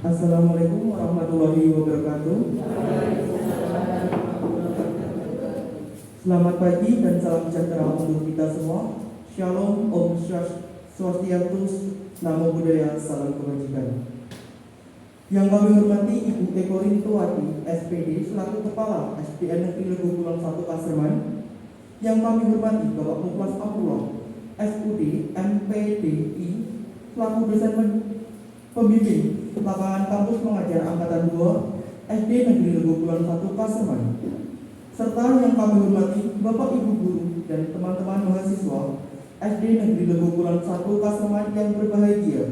Assalamualaikum warahmatullahi wabarakatuh. Selamat pagi dan salam sejahtera untuk kita semua. Shalom, Om Swastiatus, Namo Buddhaya, salam kebajikan. Yang kami hormati Ibu Eko Rintowati, SPD, selaku Kepala SDN Negeri Legokulon 1 Paserman. Yang kami hormati Bapak Muklas Abdullah, SUD, MPDI, selaku dosen pembimbing lapangan kampus mengajar angkatan 2 SD Negeri Legokulon 1 Paserman. Serta yang kami hormati Bapak Ibu guru dan teman-teman mahasiswa SD Negeri Legokulon 1 Paserman yang berbahagia.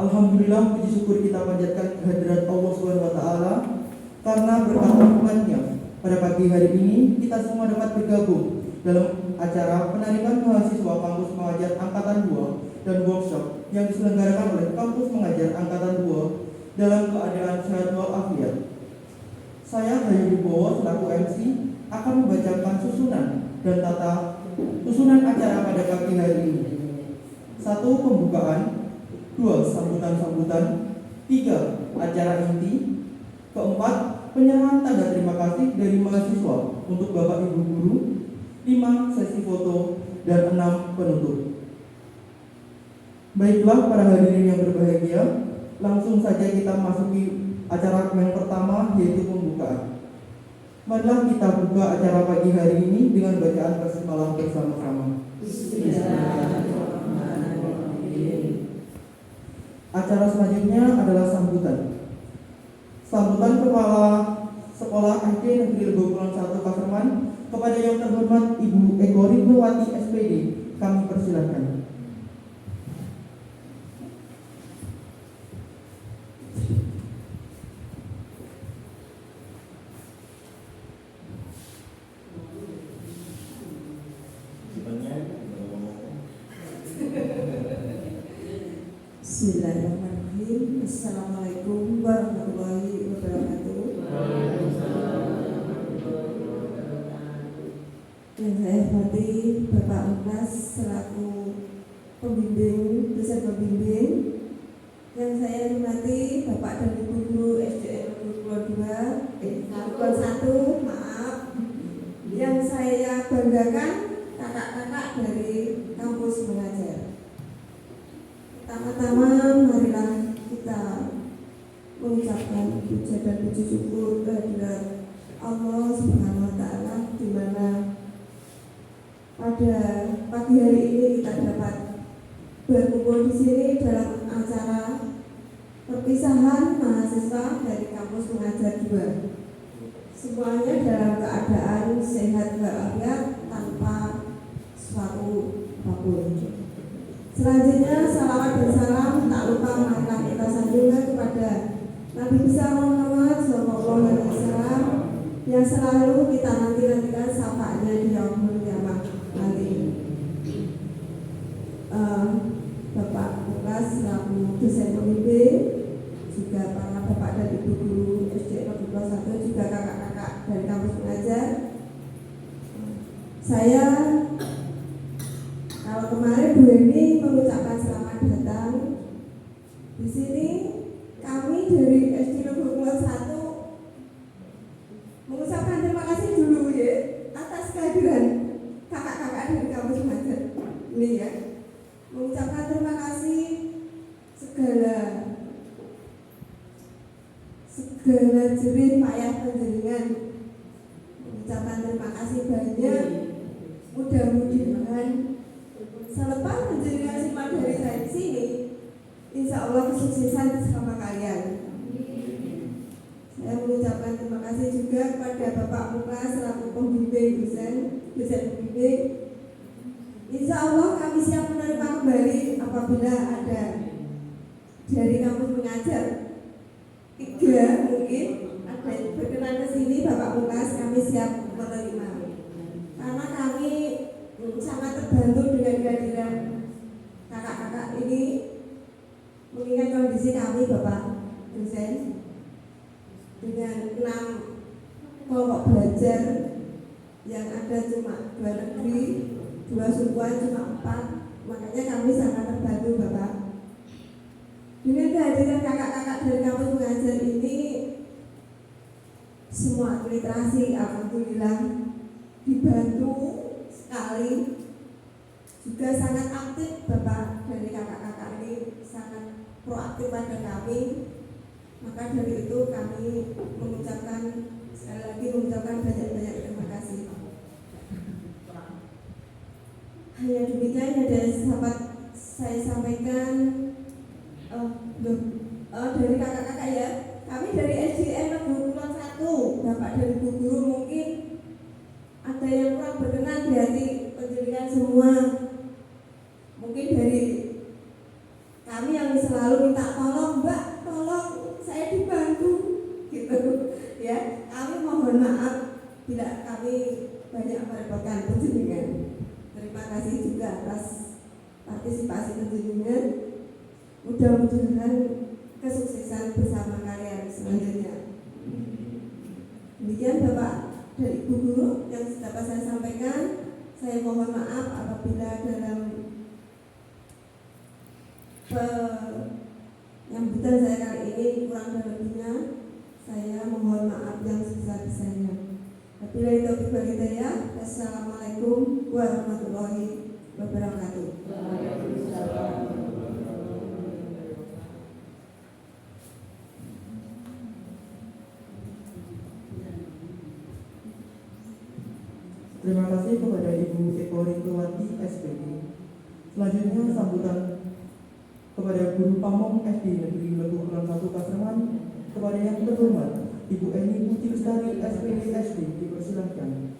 Alhamdulillah, puji syukur kita panjatkan kehadirat Allah SWT karena berkat rahmat-Nya pada pagi hari ini kita semua dapat bergabung dalam acara penarikan mahasiswa kampus mengajar angkatan 2 dan workshop yang diselenggarakan oleh kampus mengajar angkatan 2 dalam keadaan sehat walafiat. Saya Bayu Wibowo selaku MC akan membacakan susunan dan tata susunan acara pada pagi hari ini. 1. Pembukaan. 2. Sambutan-sambutan. 3. Acara inti. 4. Penyerahan tanda terima kasih dari mahasiswa untuk Bapak Ibu guru. 5. Sesi foto. Dan 6. Penutup. Baiklah para hadirin yang berbahagia, langsung saja kita masuki acara yang pertama, yaitu pembukaan. Marilah kita buka acara pagi hari ini dengan bacaan basmalah bersama-sama. Acara selanjutnya adalah sambutan. Sambutan Kepala Sekolah SD Negeri Legokulon 1 Paserman kepada yang terhormat Ibu Eko Rintowati SPD, kami persilakan. Bismillahirrahmanirrahim. Assalamualaikum warahmatullahi wabarakatuh. Yang saya hormati Bapak Muklas selaku pembimbing, dosen pembimbing. Yang saya hormati Bapak dan Ibu guru SDN Legokulon 1, maaf. Yang saya banggakan kakak-kakak dari kampus mengajar. Pertama-tama marilah kita mengucapkan puja dan puji syukur kehadirat Allah Subhanahu wa Ta'ala, di mana pada pagi hari ini kita dapat berkumpul di sini dalam acara perpisahan mahasiswa dari kampus mengajar 2. Semuanya dalam keadaan sehat walafiat tanpa suatu apapun. Selanjutnya salawat dan salam tak lupa marilah kita sanjungkan kepada Nabi besar Muhammad SAW yang selalu kita nanti-nantikan syafaatnya di yaumul kiamah nanti. Bapak Muklas selaku dosen pembimbing, juga para bapak dan ibu guru SD Legokulon 1, juga kakak-kakak dari kampus mengajar. Saya kalau kemarin Bu Eni mengucapkan selamat datang. Di sini kami dari SD Legokulon 1 mengucapkan terima kasih dulu ya atas kehadiran kakak-kakak dari kampus mengajar ini ya. Mengucapkan terima kasih segala jerih payah panjenengan. Mengucapkan terima kasih banyak. Mudah-mudahan selepas menjadikan simak dari saya di sini, insya Allah kesuksesan bersama kalian. Saya mengucapkan terima kasih juga kepada Bapak Muklas selaku pembimbing dosen pembimbing. Insya Allah kami siap menerima kembali apabila ada dari kampus mengajar 3 mungkin ada yang berkenan ke sini Bapak Muklas, kami siap menerima. Karena kami sangat terbantu dengan kehadiran kakak-kakak ini, mengingat kondisi kami Bapak dosen dengan 6 kelompok belajar yang ada cuma 2 negeri, 2 sungguhan cuma 4, makanya kami sangat terbantu Bapak. Dengan kehadiran kakak-kakak dari kampus mengajar ini, semua literasi alhamdulillah dibantu sekali. Juga sangat aktif Bapak dari kakak-kakak ini, sangat proaktif pada kami. Maka dari itu kami mengucapkan sekali lagi banyak-banyak terima kasih. Hanya demikian yang dapat saya sampaikan. Dari kakak-kakak ya, kami dari SDN Negeri Kulon 1, Bapak dari Bu Guru mungkin ada yang kurang berkenan di hati pendidikan semua. Mungkin dari kami yang selalu minta tolong Mbak, tolong saya dibantu gitu ya. Kami mohon maaf bila kami banyak merepotkan penjenengan. Terima kasih juga atas partisipasi penjenengan. Mudah-mudahan kesuksesan bersama kalian selanjutnya. Demikian Bapak dari Ibu Guru yang dapat saya sampaikan. Saya mohon maaf apabila dalam penyambutan saya kali ini kurang dan lebihnya. Saya mohon maaf yang sebesar-besarnya. Wabillahi taufiq wal hidayah. Wassalamualaikum warahmatullahi wabarakatuh. Terima kasih kepada Ibu Eko Rintowati SPD. Selanjutnya sambutan kepada Guru Pamong SD Negeri Lebu Kulon 1 Kasreman. Kepada yang terhormat Ibu Eni Putri Lestari SPD SD dipersilahkan.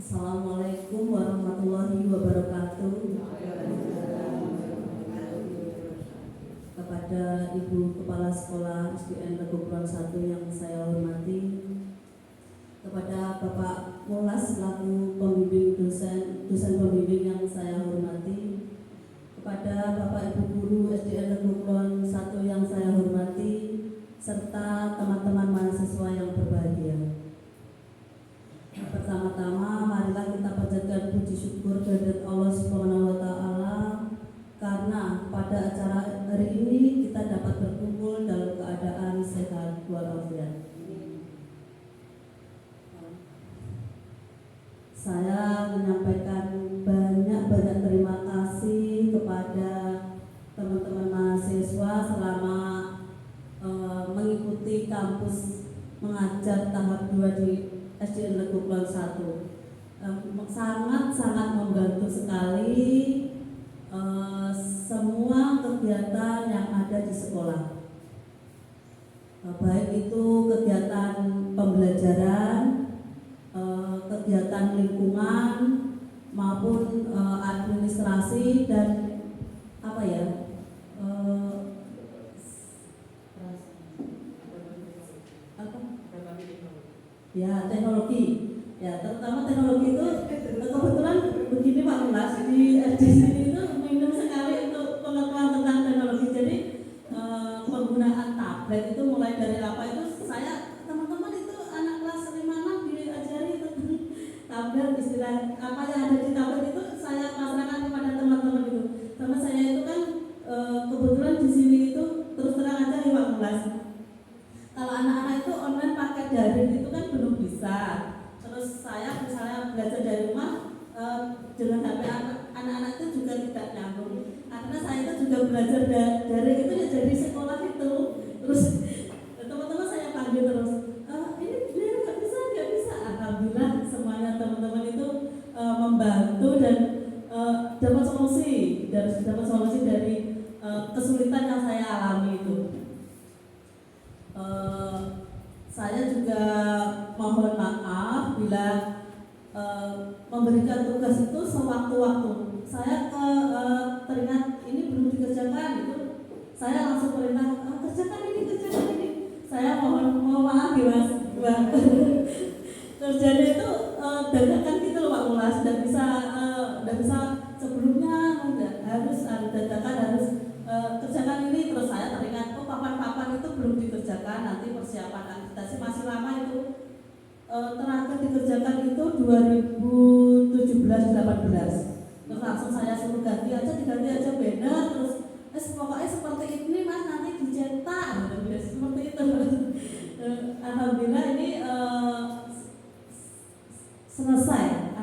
Assalamualaikum warahmatullahi wabarakatuh. Kepada Ibu Kepala Sekolah SDN Negeri Kulon 1 yang saya hormati, kepada Bapak Mulas selaku pembimbing dosen pembimbing yang saya hormati, kepada Bapak Ibu Guru SDN Negeri Kulon 1 yang saya hormati, serta teman-teman mahasiswa yang berbahagia. Pertama-tama marilah kita panjatkan puji syukur kehadirat Allah Subhanahu wa taala karena pada acara hari ini kita dapat berkumpul dalam keadaan sehat walafiat. Saya menyampaikan banyak terima kasih kepada teman-teman mahasiswa selama mengikuti kampus mengajar tahap 2 di SDN Negeri Kulon 1. Sangat membantu sekali semua kegiatan yang ada di sekolah, baik itu kegiatan pembelajaran, kegiatan lingkungan maupun administrasi dan apa ya, ya teknologi, ya terutama teknologi itu kebetulan begini Pak Mulas di sini itu minim sekali untuk pengetahuan tentang teknologi. Jadi penggunaan tablet itu mulai dari apa itu saya teman-teman itu anak kelas 5 diajari tentang tablet, istilah apa yang ada di tablet itu saya pasrahkan kepada teman-teman itu. Sama saya itu kan kebetulan di sini itu terus terang aja nih Pak Mulas. Kalau anak-anak itu online pakai daring itu kan belum bisa. Terus saya misalnya belajar dari rumah dengan HP anak-anak itu juga tidak nyambung. Karena saya itu juga belajar daring itu ya dari sekolah itu. Terus teman-teman saya panggil terus, ini benar nggak bisa. Alhamdulillah semuanya teman-teman itu membantu dan dapat solusi dari kesulitan yang saya alami itu. Saya juga mohon maaf bila memberikan tugas itu sewaktu-waktu. Saya teringat ini belum dikerjakan itu, saya langsung perintah kerjakan ini. Saya mohon maaf ya Mas. Kerjanya itu dadakan gitu loh Pak Mulas, tidak bisa sebelumnya harus dadakan, harus dikerjakan, nanti persiapan akreditasi masih lama itu. Terakhir dikerjakan itu 2017-18. Terus langsung saya suruh diganti aja beda, terus pokoknya seperti ini mas, nanti dicetak seperti itu. Alhamdulillah ini selesai,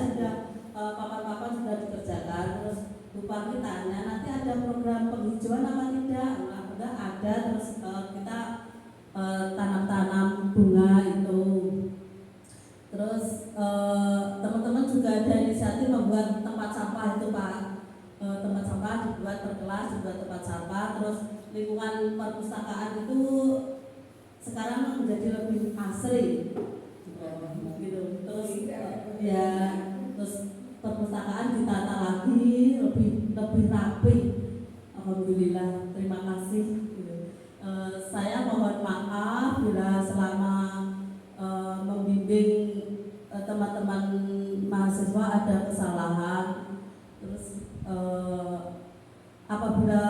sudah papan-papan sudah dikerjakan. Terus Bupati tanya nanti ada program penghijauan apa tidak? Udah ada, terus kita tanam-tanam bunga itu. Terus teman-teman juga ada inisiatif membuat tempat sampah itu Pak. Tempat sampah dibuat per kelas, dibuat tempat sampah. Terus lingkungan perpustakaan itu sekarang menjadi lebih asri gitu. Terus terus perpustakaan ditata lagi lebih rapi. Alhamdulillah, terima kasih gitu. Saya mohon maaf bila selama membimbing teman-teman mahasiswa ada kesalahan. Terus apabila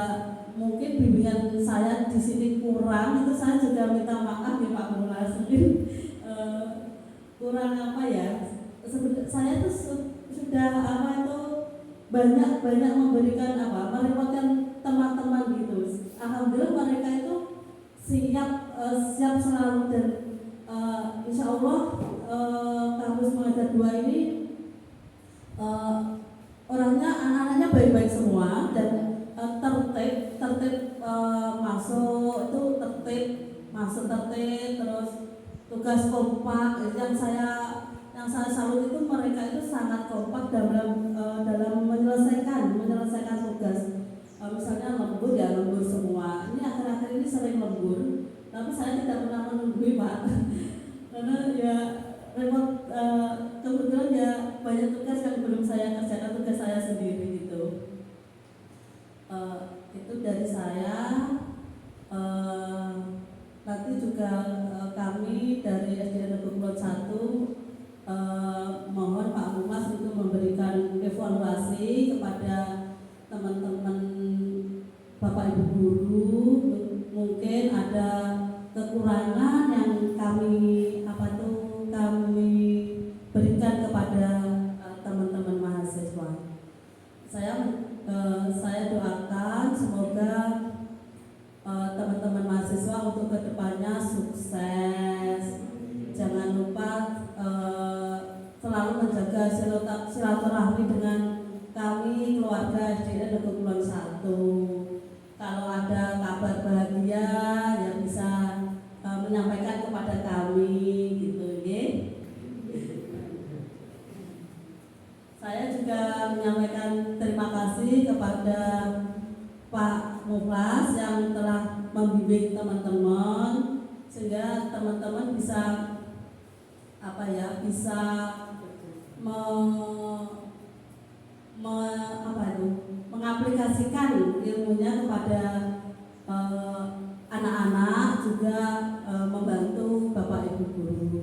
mungkin bimbingan saya di sini kurang, itu saya juga minta maaf ya Pak Mulas. Kurang apa ya? Saya tuh sudah banyak memberikan merepotkan teman-teman gitu. Alhamdulillah mereka itu siap selalu, dan insya Allah kampus mengajar 2 ini orangnya, anak-anaknya baik-baik semua dan tertib masuk itu tertib, terus tugas kompak. Yang saya salut itu mereka itu sangat kompak dalam menyelesaikan tugas. Misalnya lembur semua. Ini akhir-akhir ini sering lembur, tapi saya tidak pernah menunggui Pak. Karena ya repot, kebetulan ya banyak tugas yang belum saya kerjakan, tugas saya sendiri gitu. Itu dari saya. Nanti juga kami dari SDN Negeri Kulon 1 mohon Pak Humas untuk memberikan evaluasi kepada teman-teman Bapak Ibu guru. Mungkin ada kekurangan yang kami berikan kepada teman-teman mahasiswa. Saya doakan semoga teman-teman mahasiswa untuk kedepannya sukses. Jangan lupa selalu menjaga silaturahmi dengan kami keluarga SDN Negeri Kulon 1. Kalau ada kabar bahagia yang bisa menyampaikan kepada kami gitu ya. Saya juga menyampaikan terima kasih kepada Pak Mukhlas yang telah membimbing teman-teman sehingga teman-teman bisa mengaplikasikan ilmunya kepada anak-anak, juga membantu Bapak Ibu guru.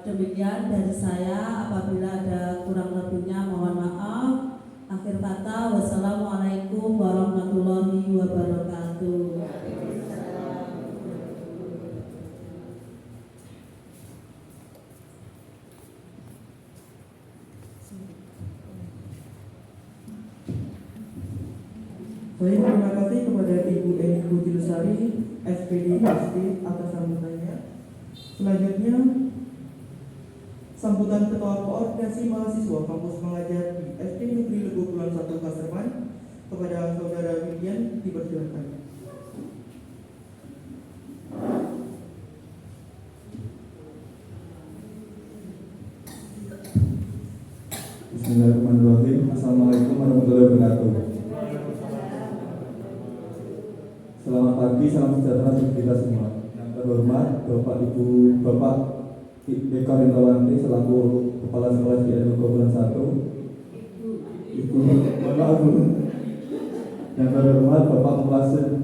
Demikian dari saya, apabila ada kurang lebihnya mohon maaf. Akhir kata, wassalamualaikum warahmatullahi wabarakatuh. Saya terima kasih kepada Ibu Eni Pujilusari, SPD SD atas sambutannya. Selanjutnya, sambutan Ketua Koordinasi Mahasiswa Kampus Mengajar di SD Negeri Lebu Kulon 1 Kaserman kepada Saudara William dipersilakan. Bismillahirrahmanirrahim. Assalamualaikum warahmatullahi wabarakatuh. Selamat pagi, salam sejahtera bagi kita semua. Yang terhormat Bapak Ibu Bapak Eka Rintawanti selaku Kepala Sekolah di SDN Kulon 1. Ibu, maaf. Yang terhormat Bapak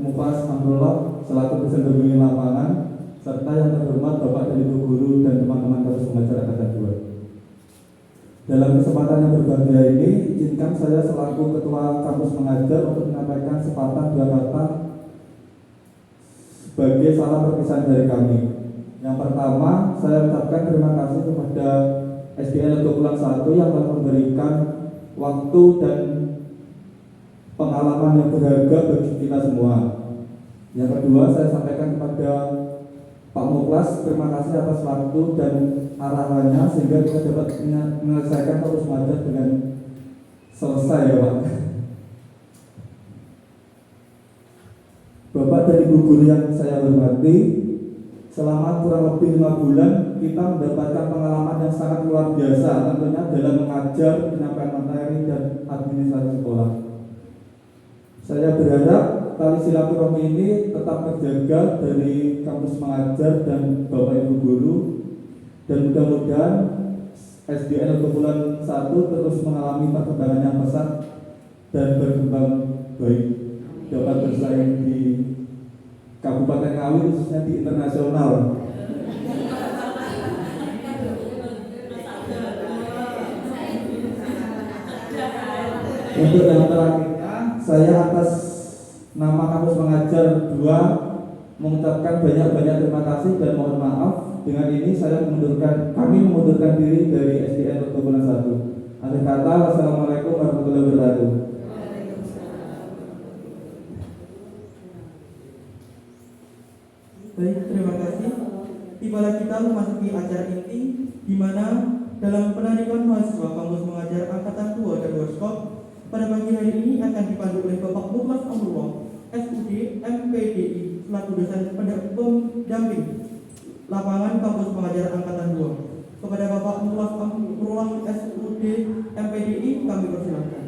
Mukhlas Amrullah selaku dosen pembimbing lapangan, serta yang terhormat Bapak dan Ibu guru dan teman-teman kampus mengajar angkatan 2. Dalam kesempatan yang berbahagia ini, izinkan saya selaku Ketua Kampus Mengajar untuk menyampaikan sepatah dua kata sebagai salam perpisahan dari kami. Yang pertama, saya ucapkan terima kasih kepada SDN Legokulan 1 yang telah memberikan waktu dan pengalaman yang berharga bagi kita semua. Yang kedua, saya sampaikan kepada Pak Muklas, terima kasih atas waktu dan arahannya sehingga kita dapat menyelesaikan fokus mengajar dengan selesai ya Pak. Bapak dan Ibu guru yang saya hormati, selama kurang lebih 5 bulan kita mendapatkan pengalaman yang sangat luar biasa tentunya dalam mengajar, penyampaian materi dan administrasi sekolah. Saya berharap tali silaturahmi ini tetap terjaga dari kampus mengajar dan Bapak Ibu guru, dan mudah-mudahan SDN Legokulan 1 terus mengalami perkembangan yang pesat dan berkembang baik, dapat bersaing di Kabupaten Ngawi khususnya di internasional. Untuk yang terakhirnya, saya atas nama kampus mengajar 2 mengucapkan banyak-banyak terima kasih dan mohon maaf. Dengan ini kami mengundurkan diri dari SDN Legokulan 1. Akhir kata, wassalamualaikum warahmatullahi wabarakatuh. Baik, terima kasih. Tibalah kita memasuki acara inti, di mana dalam penarikan mahasiswa kampus mengajar angkatan 2 dan workshop pada pagi hari ini akan dipandu oleh Bapak Muklas Amrullah, SUD MPDI, selaku dosen pendamping lapangan kampus mengajar angkatan 2. Kepada Bapak Muklas Amrullah, SUD MPDI, kami persilakan.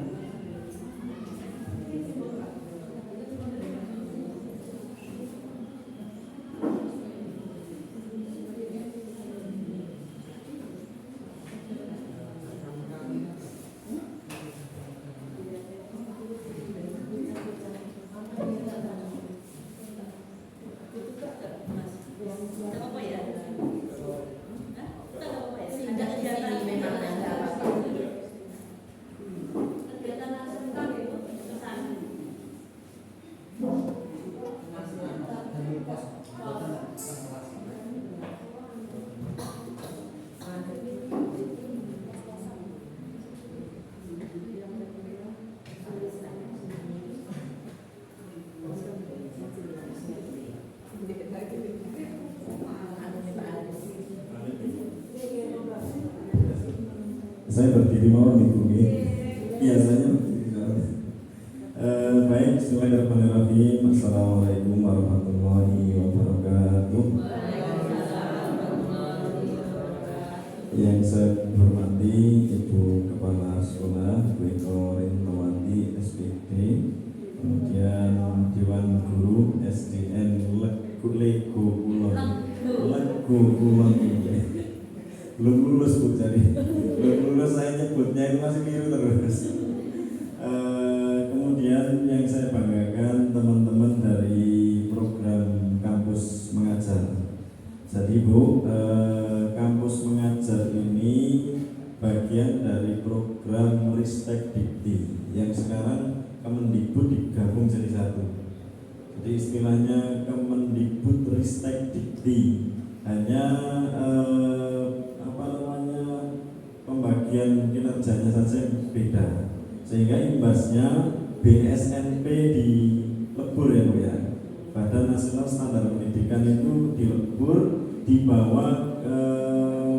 Saya berdiri mau nih, biasanya baik. Bismillahirrahmanirrahim. Assalamualaikum warahmatullahi wabarakatuh. Yang saya hormati Ibu Kepala Sekolah, Bu Eko Rintawati SPD, kemudian Dewan Guru SDN Legokulan. Belum lulus Bu, jadi belum lulus saya nyebutnya itu masih keliru terus. Kemudian yang saya banggakan teman-teman dari program kampus mengajar. Jadi Bu, kampus mengajar ini bagian dari program Ristek Dikti yang sekarang Kemendikbud digabung jadi satu. Jadi istilahnya Kemendikbud Ristek Dikti, hanya pembagian kinerjanya saja yang beda, sehingga imbasnya BSNP dilebur ya Bu ya. Badan Nasional Standar Pendidikan itu dilebur di bawah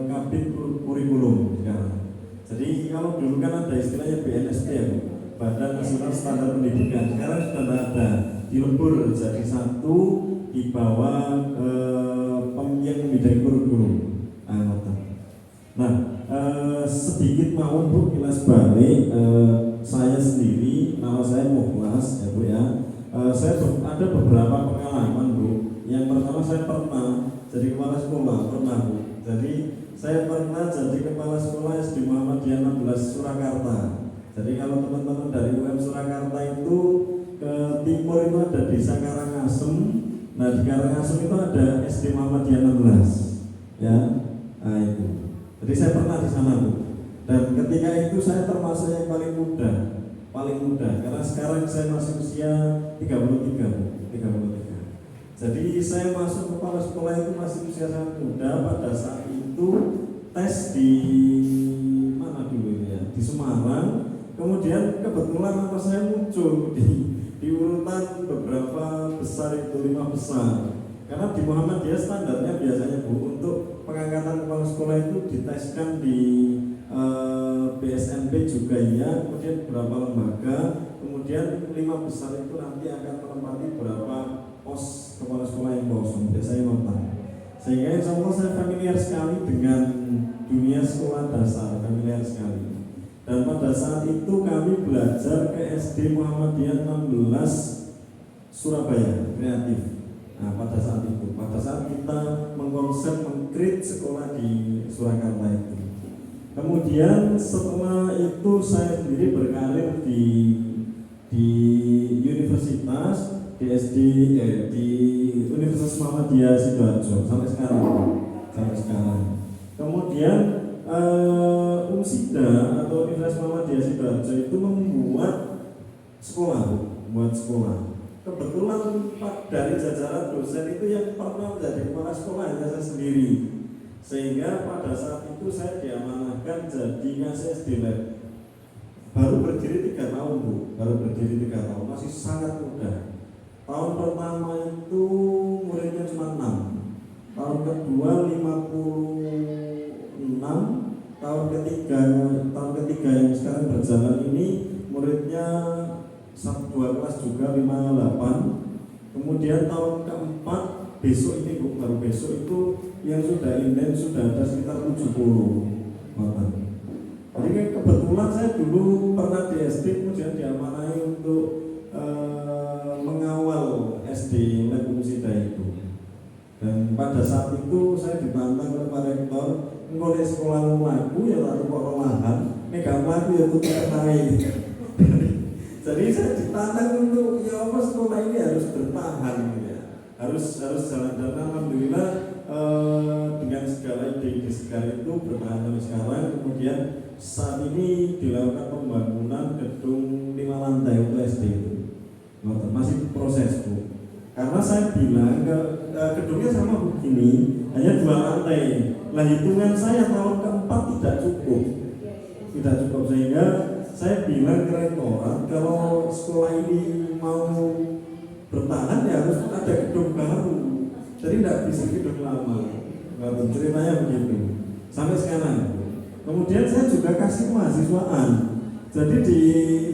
Kabid Kurikulum sekarang. Jadi kalau dulu kan ada istilahnya BNSP ya Bu, Badan Nasional Standar Pendidikan, sekarang sudah tidak ada, dilebur jadi satu di bawah yang membidangi kurikulum. Nah, sedikit mau Bu kilas balik, saya sendiri, nama saya Muklas ya Bu ya. Saya ada beberapa pengalaman Bu. Yang pertama, saya pernah jadi kepala sekolah, pernah Bu. Jadi saya pernah jadi kepala sekolah SD Muhammadiyah 16 Surakarta. Jadi kalau teman-teman dari UM Surakarta itu ke timur itu ada desa Karangasem. Nah di Karangasem itu ada SD Muhammadiyah 16 ya. Nah itu. Jadi saya pernah di sana Bu. Dan ketika itu saya termasuk yang paling muda karena sekarang saya masih usia 33 Bu, 33. Jadi saya masuk kepala sekolah itu masih usia sangat muda. Pada saat itu tes di mana dulu ya, di Semarang. Kemudian kebetulan nama saya muncul di urutan beberapa besar itu 5 besar. Karena di Muhammadiyah standarnya biasanya Bu untuk pengangkatan kepala sekolah itu diteskan di BSNP juga ya, kemudian beberapa lembaga, kemudian 5 besar itu nanti akan menempati beberapa pos kepala sekolah yang kosong, biasanya nota. Sehingga insya Allah saya familiar sekali dengan dunia sekolah dasar, familiar sekali. Dan pada saat itu kami belajar ke SD Muhammadiyah 16 Surabaya Kreatif. Nah pada saat kita mengkonsep mengcreate sekolah di Surakarta itu. Kemudian setelah itu saya sendiri berkarir di universitas, di Universitas Muhammadiyah Sidoarjo sampai sekarang. Kemudian UMSIDA atau Universitas Muhammadiyah Sidoarjo itu membuat sekolah. Kebetulan dari jajaran dosen itu yang pernah menjadi kepala sekolah hanya saya sendiri. Sehingga pada saat itu saya diamanahkan jadi ngasih SD Lab. Baru berdiri 3 tahun Bu, masih sangat muda. Tahun pertama itu muridnya cuma 6, tahun kedua 56, tahun ketiga yang sekarang berjalan ini muridnya 2 kelas juga 58. Kemudian tahun keempat besok ini Bu, baru besok itu yang sudah inden sudah ada sekitar 70 orang. Jadi kebetulan saya dulu pernah di SD, kemudian diamanahi untuk mengawal SD Lab UMSIDA itu. Dan pada saat itu saya ditantang oleh Pak Rektor, engkau di sekolah lagu ya lalu kok lahan, megang lagu ya tuh naik. Jadi saya ditantang untuk ya apa sekolah ini harus bertahan ya. Harus jalan, dan alhamdulillah dengan segala ide segar itu bertahan sampai sekarang. Kemudian saat ini dilakukan pembangunan gedung 5 lantai untuk SD itu. Masih proses Bu. Karena saya bilang gedungnya sama begini, hanya 2 lantai. Lah hitungan saya tahun keempat tidak cukup sehingga saya bilang ke rektorat kalau sekolah ini mau bertahan ya harus ada gedung baru. Jadi tidak bisa gedung lama. Ceritanya begitu. Sampai sekarang. Kemudian saya juga kasih mahasiswaan. Jadi di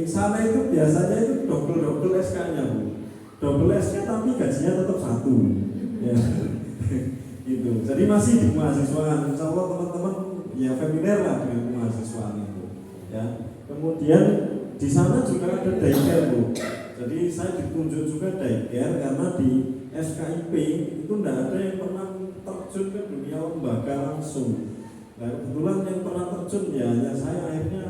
sana itu biasanya itu double SK-nya Bu. Double SK tapi gajinya tetap 1. Ya. Gitu. Jadi masih di mahasiswaan. Insya Allah teman-teman ya familiar lah dengan mahasiswaan itu. Ya. Kemudian di sana juga ada daycare Bu. Jadi saya ditunjuk juga daycare karena di FKIP itu tidak ada yang pernah terjun ke dunia lembaga langsung. Nah kebetulan yang pernah terjun ya hanya saya, akhirnya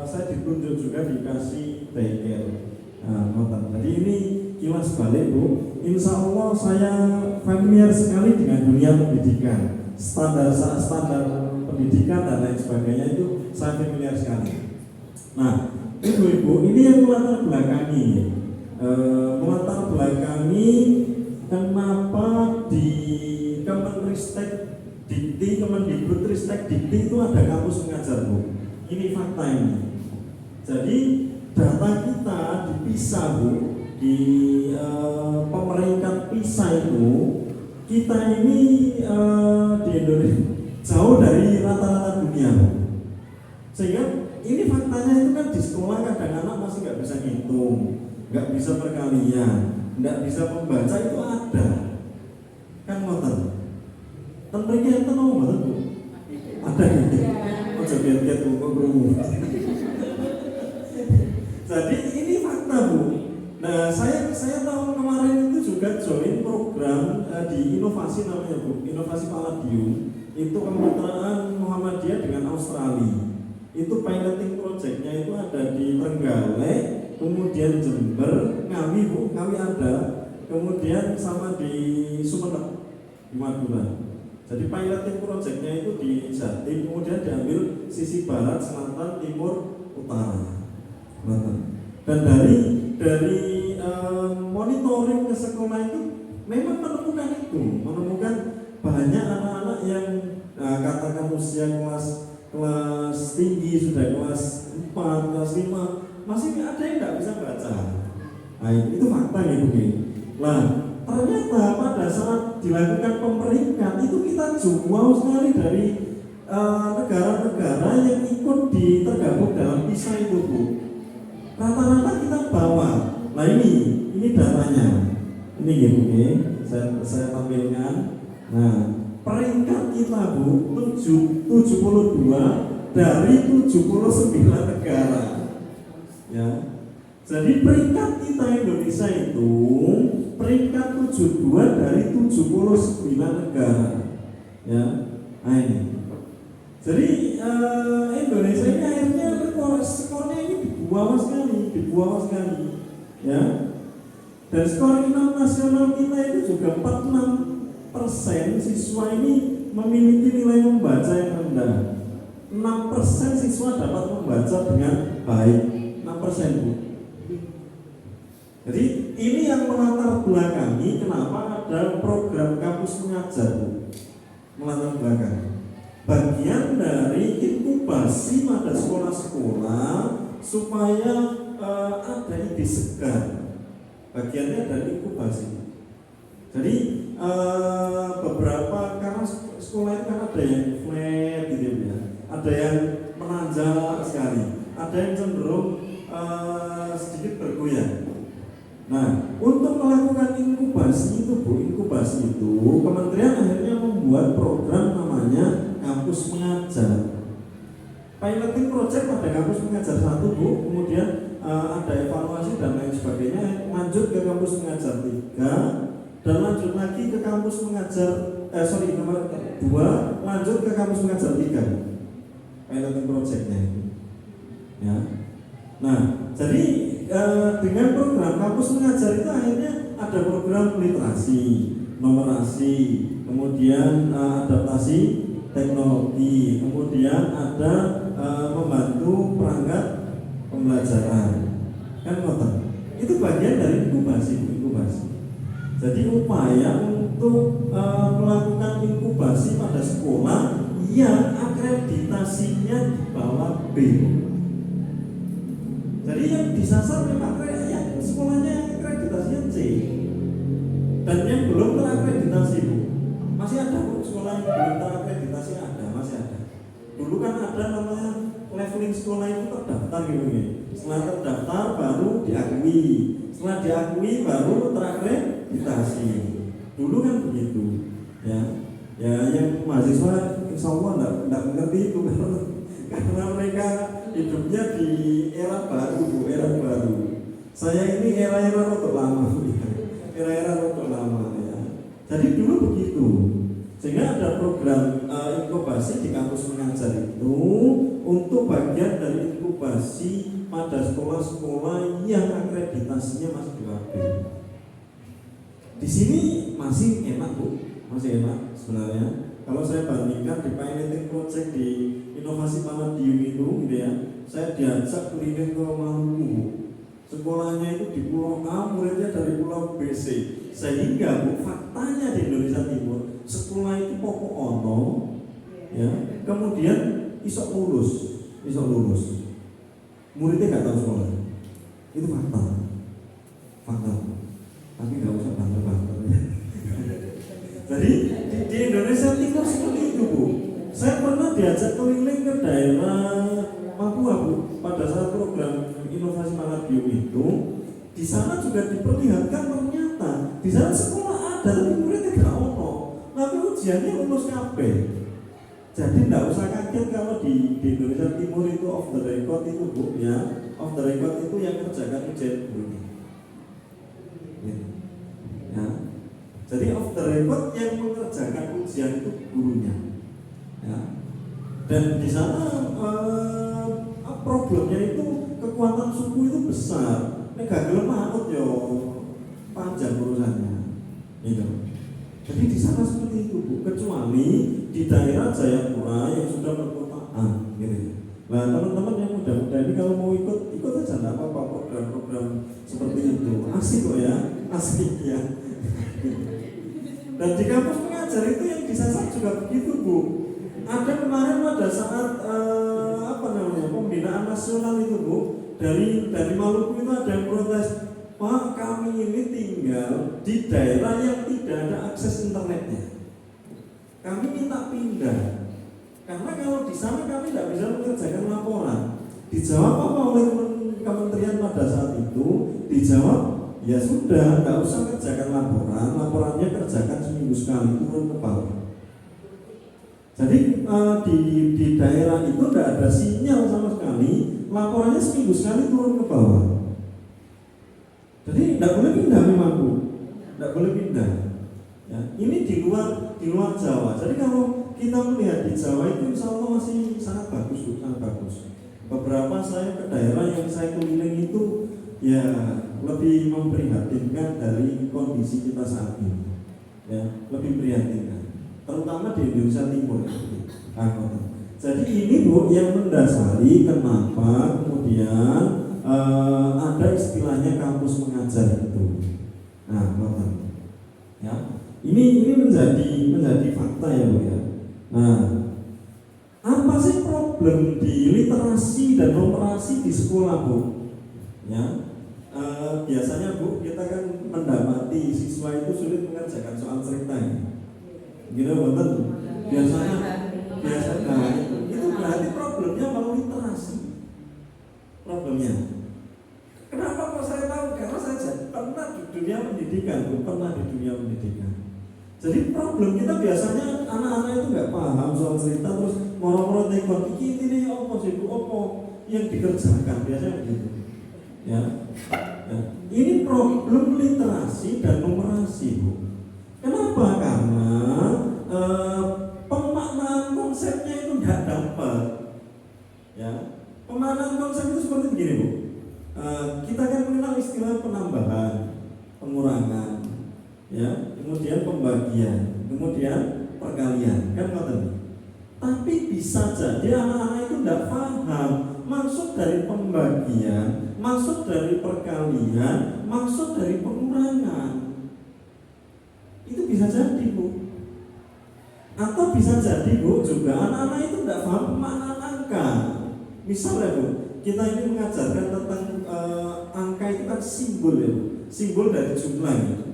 saya ditunjuk juga dikasih daycare. Jadi ini kilas balik Bu. Insya Allah saya familiar sekali dengan dunia pendidikan, standar pendidikan dan lain sebagainya itu saya familiar sekali. Nah Ibu-ibu ini yang melatar belakangi kenapa di Kemenristek Dikti, Kemendikbudristek Dikti itu ada kampus mengajar Bu. Ini fakta ini. Jadi data kita di PISA Bu, di pemeringkat PISA itu kita ini di Indonesia jauh dari rata-rata dunia Bu. Sehingga ini faktanya itu kan di sekolah kadang anak masih nggak bisa ngitung, nggak bisa perkalian, nggak bisa membaca itu ada. Kan ngoten. Ten mriki enten apa mboten Bu? Ada gitu. Ojo get-get kok krungu. Jadi ini fakta Bu. Nah, saya tahun kemarin itu juga join program di inovasi namanya Bu, Inovasi Palladium. Itu kemitraan Muhammadiyah dengan Australia. Itu piloting projectnya itu ada di Trenggalek, kemudian Jember, Ngawi Bu, Ngawi ada, kemudian sama di Sumeneb, di Madura. Jadi piloting projectnya itu di Jatim, kemudian diambil sisi barat, selatan, timur, utara. Dan dari monitoring ke sekolah itu memang menemukan banyak anak-anak yang katakan usia kelas tinggi, sudah kelas 4, kelas 5, masih ada yang nggak bisa baca. Nah, itu fakta ya mungkin. Nah, ternyata pada saat dilakukan pemeringkat itu kita jauh sekali dari negara-negara yang ikut tergabung dalam PISA itu, Bu. Rata-rata kita bawa. Nah, ini datanya. Ini ya, Bu. Saya tampilkan. Nah, peringkat kita, Bu, 72 dari 79 negara. Ya. Jadi peringkat kita Indonesia itu peringkat 72 dari 79 negara. Ya. Nah, ini. Jadi Indonesia ini akhirnya skornya ini di bawah sekali. Ya. Dan skor nasional kita itu juga 46% siswa ini memiliki nilai membaca yang rendah. 6% siswa dapat membaca dengan baik. 6%, Bu. Jadi ini yang melatar belakangi kenapa ada program kampus mengajar, Bu. Melatar belakang. Bagian dari inkubasi pada sekolah-sekolah supaya ada ide segar. Bagiannya dari inkubasi. Jadi beberapa, karena sekolah itu kan ada yang flat gitu ya, ada yang menanjak sekali, ada yang cenderung sedikit bergoyang. Nah, untuk melakukan inkubasi itu, Bu, kementerian akhirnya membuat program namanya kampus mengajar. Piloting project pada kampus mengajar 1, Bu, kemudian ada evaluasi dan lain sebagainya, lanjut ke kampus mengajar 3, dan lanjut lagi ke kampus mengajar nomor 2, lanjut ke kampus mengajar 3. Piloting projectnya itu. Ya. Nah, jadi dengan program kampus mengajar itu akhirnya ada program literasi, numerasi, kemudian adaptasi teknologi, kemudian ada membantu perangkat pembelajaran. Kan ngoten. Itu bagian dari inkubasi. Jadi upaya untuk melakukan inkubasi pada sekolah yang akreditasinya di bawah B. Jadi yang disasar memang sekolahnya akreditasinya C, dan yang belum terakreditasi, Bu, masih ada, Bu, sekolah yang belum terakreditasi masih ada. Dulu kan ada namanya leveling sekolah itu terdaftar gitu. Setelah terdaftar baru diakui, setelah diakui baru terakreditasi. Dulu kan begitu, ya. Ya, yang mahasiswa insya Allah tidak mengerti itu karena mereka hidupnya di era baru, Bu, era baru. Saya ini era-era rotok lama, era-era rotok lama, ya. Jadi dulu begitu. Sehingga ada program inkubasi di kampus mengajar itu untuk bagian dari inkubasi pada sekolah-sekolah yang akreditasinya masih di bawah B. Di sini masih enak, Bu, masih enak sebenarnya. Kalau saya bandingkan di piloting project di inovasi Palladium itu, gitu ya, saya diajak keliling ke Maluku. Sekolahnya itu di Pulau A, muridnya dari Pulau B, C. Sehingga, Bu, faktanya di Indonesia Timur, sekolah itu pokok ono, ya, kemudian isok lulus. Muridnya nggak tahu sekolah. Itu fakta. Tapi nggak usah banter-banter. Jadi di Indonesia Timur seperti itu, Bu. Saya pernah diajak keliling ke daerah Papua, Bu, pada saat program inovasi Palladium itu. Di sana juga diperlihatkan ternyata di sana sekolah ada tapi muridnya tidak ono. Tapi ujiannya lulus kabeh. Jadi tidak usah kaget kalau di Indonesia Timur itu off the record itu, Bu, ya. Off the record itu yang kerjakan ujian guru. Ya. Jadi off the record yang mengerjakan ujian itu gurunya. Ya. Dan di sana problemnya itu kekuatan suku itu besar. Nek gelem manut yo panjang urusannya. Gitu. Jadi di sana seperti itu, Bu. Kecuali di daerah Jayapura yang sudah perkotaan, gitu. Nah, teman-teman yang muda-muda ini kalau mau ikut aja, enggak apa-apa program-program seperti itu. Asik kok ya, asik ya. Dan di kampus mengajar itu yang disasar juga begitu, Bu. Ada kemarin pada saat pembinaan nasional itu, Bu, dari Maluku itu ada yang protes, Pak, kami ini tinggal di daerah yang tidak ada akses internetnya. Kami minta pindah, karena kalau di sana kami tidak bisa mengerjakan laporan. Dijawab apa oleh kementerian pada saat itu? Dijawab, ya sudah, nggak usah kerjakan laporannya kerjakan seminggu sekali, turun ke bawah. Jadi di daerah itu tidak ada sinyal sama sekali, laporannya seminggu sekali turun ke bawah. Jadi tidak boleh pindah memang, Bu, tidak boleh pindah. Ya, ini di luar Jawa. Jadi kalau kita melihat di Jawa itu insya Allah masih sangat bagus, Bu, sangat bagus. Beberapa saya ke daerah yang saya keliling itu ya lebih memprihatinkan dari kondisi kita saat ini, ya lebih memprihatinkan, terutama di Indonesia Timur. Jadi ini, Bu, yang mendasari kenapa kemudian ada istilahnya kampus mengajar itu. Nah, ya ini menjadi fakta ya, Bu, ya. Nah, apa sih problem di literasi dan numerasi di sekolah, Bu? Ya, biasanya, Bu, kita kan mendapati siswa itu sulit mengerjakan soal cerita ya. Gitu, betul. Biasanya itu berarti problemnya mau literasi. Problemnya. Kenapa kok saya tahu? Karena saya pernah di dunia pendidikan, Bu, pernah di dunia pendidikan. Jadi problem kita biasanya anak-anak itu nggak paham soal cerita, terus moro-moro telepon, ini apa sih, Bu, apa yang dikerjakan biasanya begitu. Ya. Ini problem literasi dan numerasi, Bu. Kenapa? Karena pemaknaan konsepnya itu nggak dapat. Ya, pemaknaan konsep itu seperti begini, Bu. Kita kan mengenal istilah penambahan, pengurangan, ya, kemudian pembagian, kemudian perkalian, kan betul. Tapi bisa jadi anak-anak itu tidak paham maksud dari pembagian, maksud dari perkalian, maksud dari pengurangan. Itu bisa jadi, Bu. Atau bisa jadi, Bu, juga anak-anak itu tidak paham pemaknaan angka. Misalnya, Bu, kita ini mengajarkan tentang angka itu kan simbol ya, Bu. Simbol dari jumlah gitu.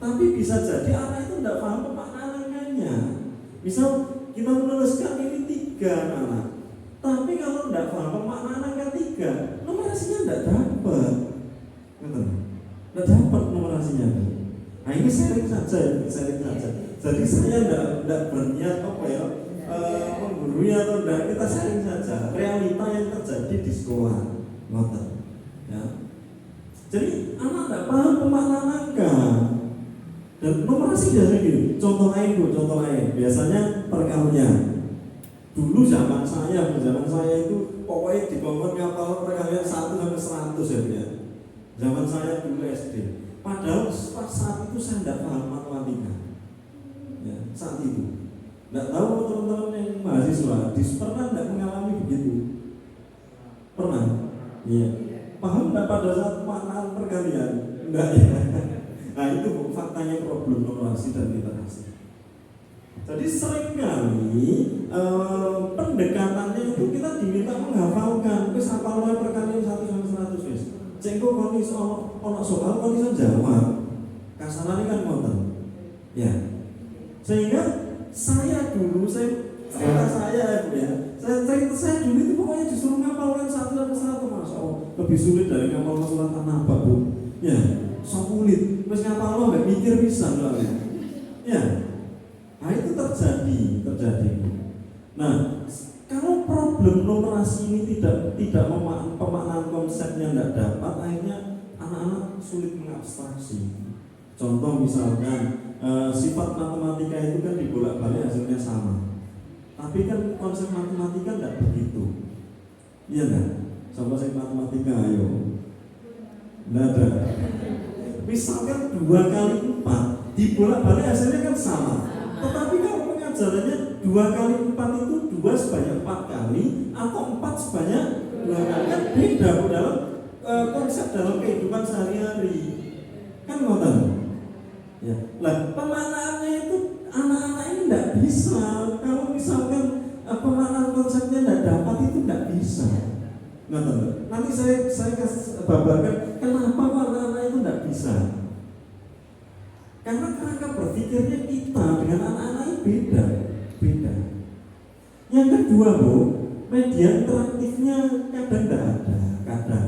Tapi bisa jadi anak itu tidak paham pemaknaan angkanya. Misal kita menuliskan ini 3 anak, tapi kalau tidak paham pemaknaan angka 3, numerasinya tidak dapat. Tidak dapat numerasinya. Nah, ini sharing saja. Jadi saya tidak berniat menggurui atau tidak, kita sharing saja realita yang terjadi di sekolah. Ya. Jadi anak tidak paham pemaknaan angka. Dan numerasi biasanya gini, contoh lain, biasanya perkalian. Dulu zaman saya itu pokoknya di bawah ngapal perkalian 1 sampai 100 ya. Zaman saya dulu SD. Padahal saat itu saya tidak paham matematika. Ya, saat itu. Tidak tahu teman-teman yang mahasiswa, pernah tidak mengalami begitu? Pernah? Iya. Paham tidak pada saat pemaknaan perkalian? Enggak ya. Nah, itu, Bu, faktanya problem numerasi dan literasi. Jadi seringkali pendekatannya itu kita diminta menghafalkan. Wis hafal wae perkalian 1 sampai 100 wis. Cengko kon iso ono soal kon iso jawab. Kasarane kan ngoten. Ya. Sehingga saya dulu saya dulu itu pokoknya disuruh ngapalkan 1 sampai 100, Mas. Lebih sulit dari ngapal surat An-Naba, Bu. Ya, sulit. Wis ngapal lo enggak mikir pisan soalnya. Ya. Nah, itu terjadi. Nah, kalau problem numerasi ini tidak pemaknaan konsepnya tidak dapat, akhirnya anak-anak sulit mengabstraksi. Contoh misalkan sifat matematika itu kan dibolak-balik hasilnya sama. Tapi kan konsep matematika tidak begitu. Iya kan? Coba saya matematika, ayo. Tidak ada. Misalkan 2 kali 4 dibolak-balik hasilnya kan sama. Tetapi kalau pengajarannya 2 kali 4 itu 2 sebanyak 4 kali atau 4 sebanyak 2 kali, kan beda dalam konsep dalam kehidupan sehari-hari. Kan ngoten. Ya, lah pemanaannya itu anak-anak ini tidak bisa. Kalau misalkan pemanaan konsepnya tidak dapat itu tidak bisa. Nanti saya kasih babarkan kenapa anak-anak itu tidak bisa. Karena kerangka berpikirnya kita dengan anak-anak ini beda. Yang kedua, Bu, media interaktifnya kadang tidak ada,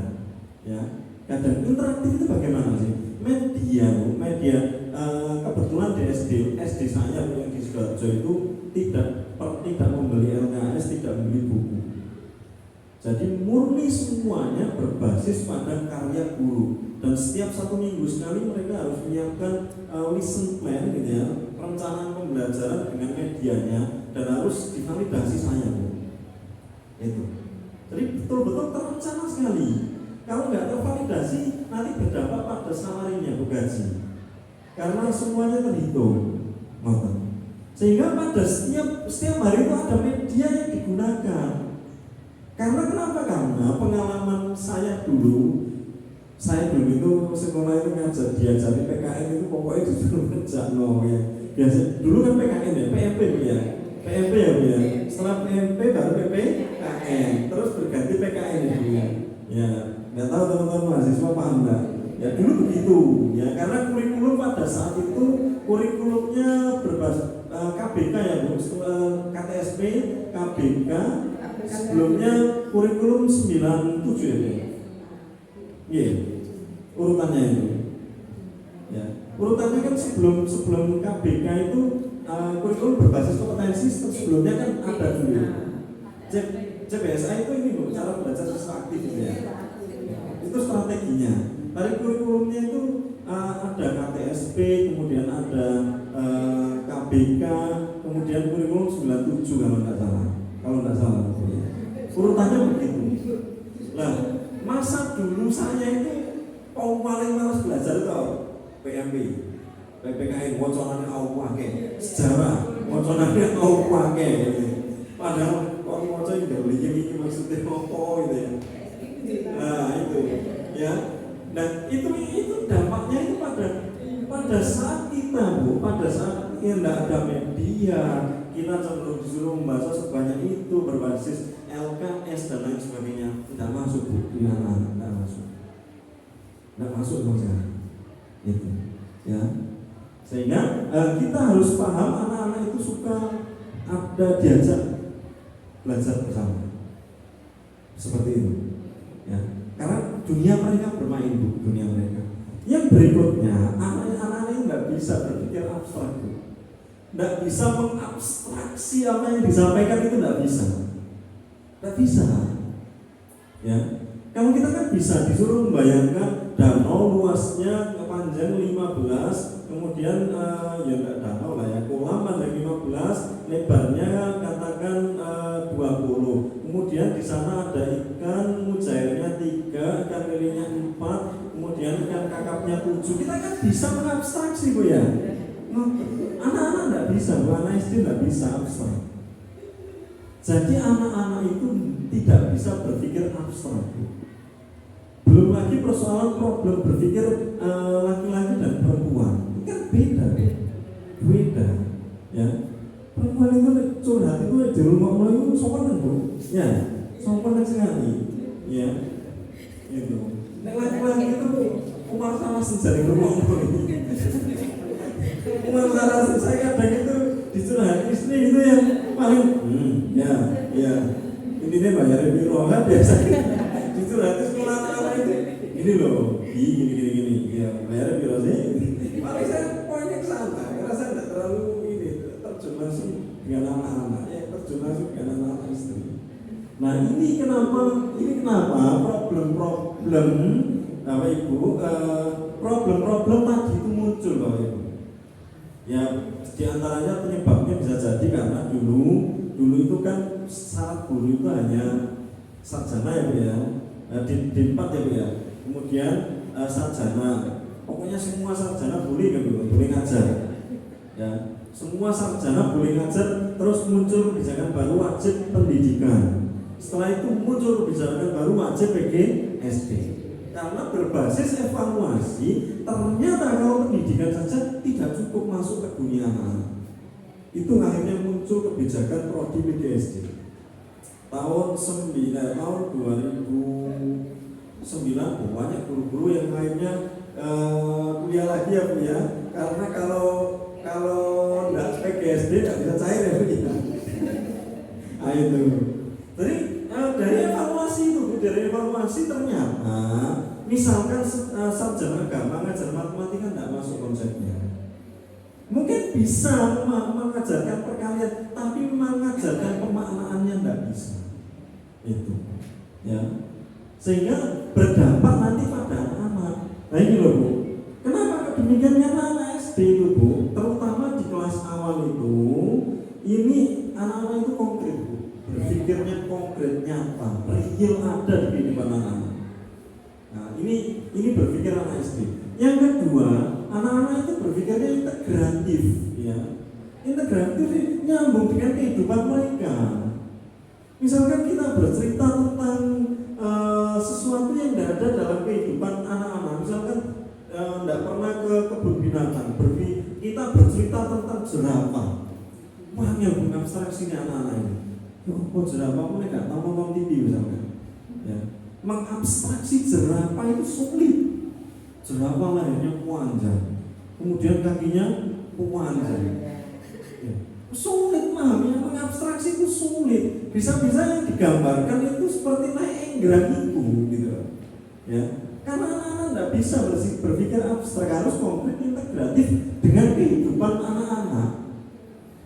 kadang interaktif itu bagaimana sih? Media kebetulan di SD saya yang di Sidoarjo itu tidak membeli LKS, tidak membeli buku. Jadi murni semuanya berbasis pada karya guru, dan setiap 1 minggu sekali mereka harus menyiapkan lesson plan gitu ya, perencanaan pembelajaran dengan medianya, dan harus divalidasi saya, Bu. Itu. Jadi betul-betul terencana sekali. Kalau nggak tervalidasi nanti berdampak pada salarinya, Bu, gaji. Karena semuanya terhitung, sehingga pada setiap hari itu ada media yang digunakan. Karena kenapa? Karena pengalaman saya dulu itu sekolah itu diajari PKN itu pokoknya disuruh kerja ya. Biasa dulu kan PKN ya, PMP ya. PMP ya. Setelah PMP baru PPKN, terus berganti PKN ya. Ya, nggak tahu teman-teman mahasiswa paham nggak? Ya dulu begitu ya, karena kurikulum pada saat itu kurikulumnya berbasis KBK ya, Bu, KTSP, KBK, sebelumnya kurikulum 97 ya, iya, urutannya itu. Ya, urutannya kan sebelum KBK itu kurikulum berbasis kompetensi, sebelumnya kan ada dulu. CBSA itu ini, Bu, cara belajar siswa aktif ya. Itu strateginya. Dari kurikulumnya itu ada KTSP, kemudian ada KBK, kemudian kurikulum 97 kalau nggak salah. Urutannya begitu. Nah, masa dulu saya itu paling malas belajar itu PMP, PPKN, wacananya awake, sejarah, wacananya awake. Padahal kalau wacan yang boleh ini maksudnya apa gitu ya. Nah itu, ya. Nah itu dampaknya itu pada saat kita, Bu, pada saat tidak ada media, kita cenderung disuruh membaca sebanyak itu berbasis LKS dan lain sebagainya. Tidak masuk, Bu, di anak-anak, tidak masuk dong sekarang. Itu, ya. Sehingga kita harus paham anak-anak itu suka ada diajak belajar bersama, seperti itu, ya. Karena dunia mereka bermain, Bu, dunia mereka. Yang berikutnya, anak-anak ini nggak bisa berpikir abstrak, Bu. Nggak bisa mengabstraksi apa yang disampaikan itu, nggak bisa. Ya, kalau kita kan bisa disuruh membayangkan danau luasnya panjang 15, kemudian ya nggak danau lah ya, kolam panjang 15, lebarnya katakan 20. Kemudian di sana ada ikan mujairnya 3, ikan lilinya 4, kemudian ikan kakapnya 7. Kita kan bisa mengabstraksi, Bu ya. Anak-anak nggak bisa, Bu, anak SD nggak bisa abstrak. Jadi anak-anak itu tidak bisa berpikir abstrak, Bu. Belum lagi persoalan problem berpikir laki-laki dan perempuan, itu kan beda, ya. Perempuan itu curhat itu di rumah itu sopan, Bu, ya, sopan sekali, ya, itu. Nek laki-laki itu Umar Salasin dari rumah ini. Umar Salasin saya kadang itu dicurhat istri itu yang paling, ya, ini bayar biro kan biasa. Dicurhat sekolah anak itu, ini loh, gini, ya, bayar biro sih. Paling saya poinnya ke sana, karena saya tidak terlalu terjemasi dengan anak-anak, ya, terjemasi dengan anak-anak istri. Nah ini kenapa problem Bapak Ibu, problem tadi itu muncul, Bapak Ibu. Ya, diantaranya penyebabnya bisa jadi karena dulu itu kan syarat guru itu hanya sarjana ya, Bu ya, D4 ya, Bu ya. Kemudian sarjana, pokoknya semua sarjana boleh ngajar. Ya, semua sarjana boleh ngajar. Terus muncul kebijakan baru wajib pendidikan. Setelah itu muncul kebijakan baru wajib PGSD. Karena berbasis evaluasi, ternyata kalau pendidikan saja tidak cukup masuk ke dunia anak. Itu akhirnya muncul kebijakan prodi PDSD. Tahun 2009 banyak guru-guru yang akhirnya kuliah lagi ya Bu ya. Karena kalau nggak PDSD nggak bisa cair ya Bu ya. Nah itu. Jadi dari evaluasi ternyata misalkan sarjana agama ngajar matematika nggak masuk konsepnya. Mungkin bisa mengajarkan perkalian, tapi mengajarkan pemaknaannya tidak bisa. Itu, ya. Sehingga berdampak nanti pada anak. Nah ini loh Bu. Kenapa demikian? Karena anak SD itu Bu, terutama di kelas awal itu, ini anak-anak itu konkret Bu. Berpikirnya konkret, nyata, real ada di kehidupan anak-anak. Nah ini berpikir anak SD. Yang kedua, anak-anak itu berpikirnya integratif, ya. Integratif nyambung dengan kehidupan mereka. Misalkan kita bercerita tentang sesuatu yang tidak ada dalam kehidupan anak-anak, misalkan tidak pernah ke kebun binatang, kita bercerita tentang jerapah. Wah, yang mengabstraksinya anak-anak ini. Oh, jerapah pun nggak tahu nonton TV misalkan. Ya. Mengabstraksi jerapah itu sulit. Jerapah lahirnya panjang, kemudian kakinya panjang. Ya. Sulit memahami, mengabstraksi itu sulit. Bisa-bisa yang digambarkan itu seperti naik enggrang itu, gitu. Ya, karena anak-anak tidak bisa berpikir abstrak, harus konkret integratif dengan kehidupan anak-anak.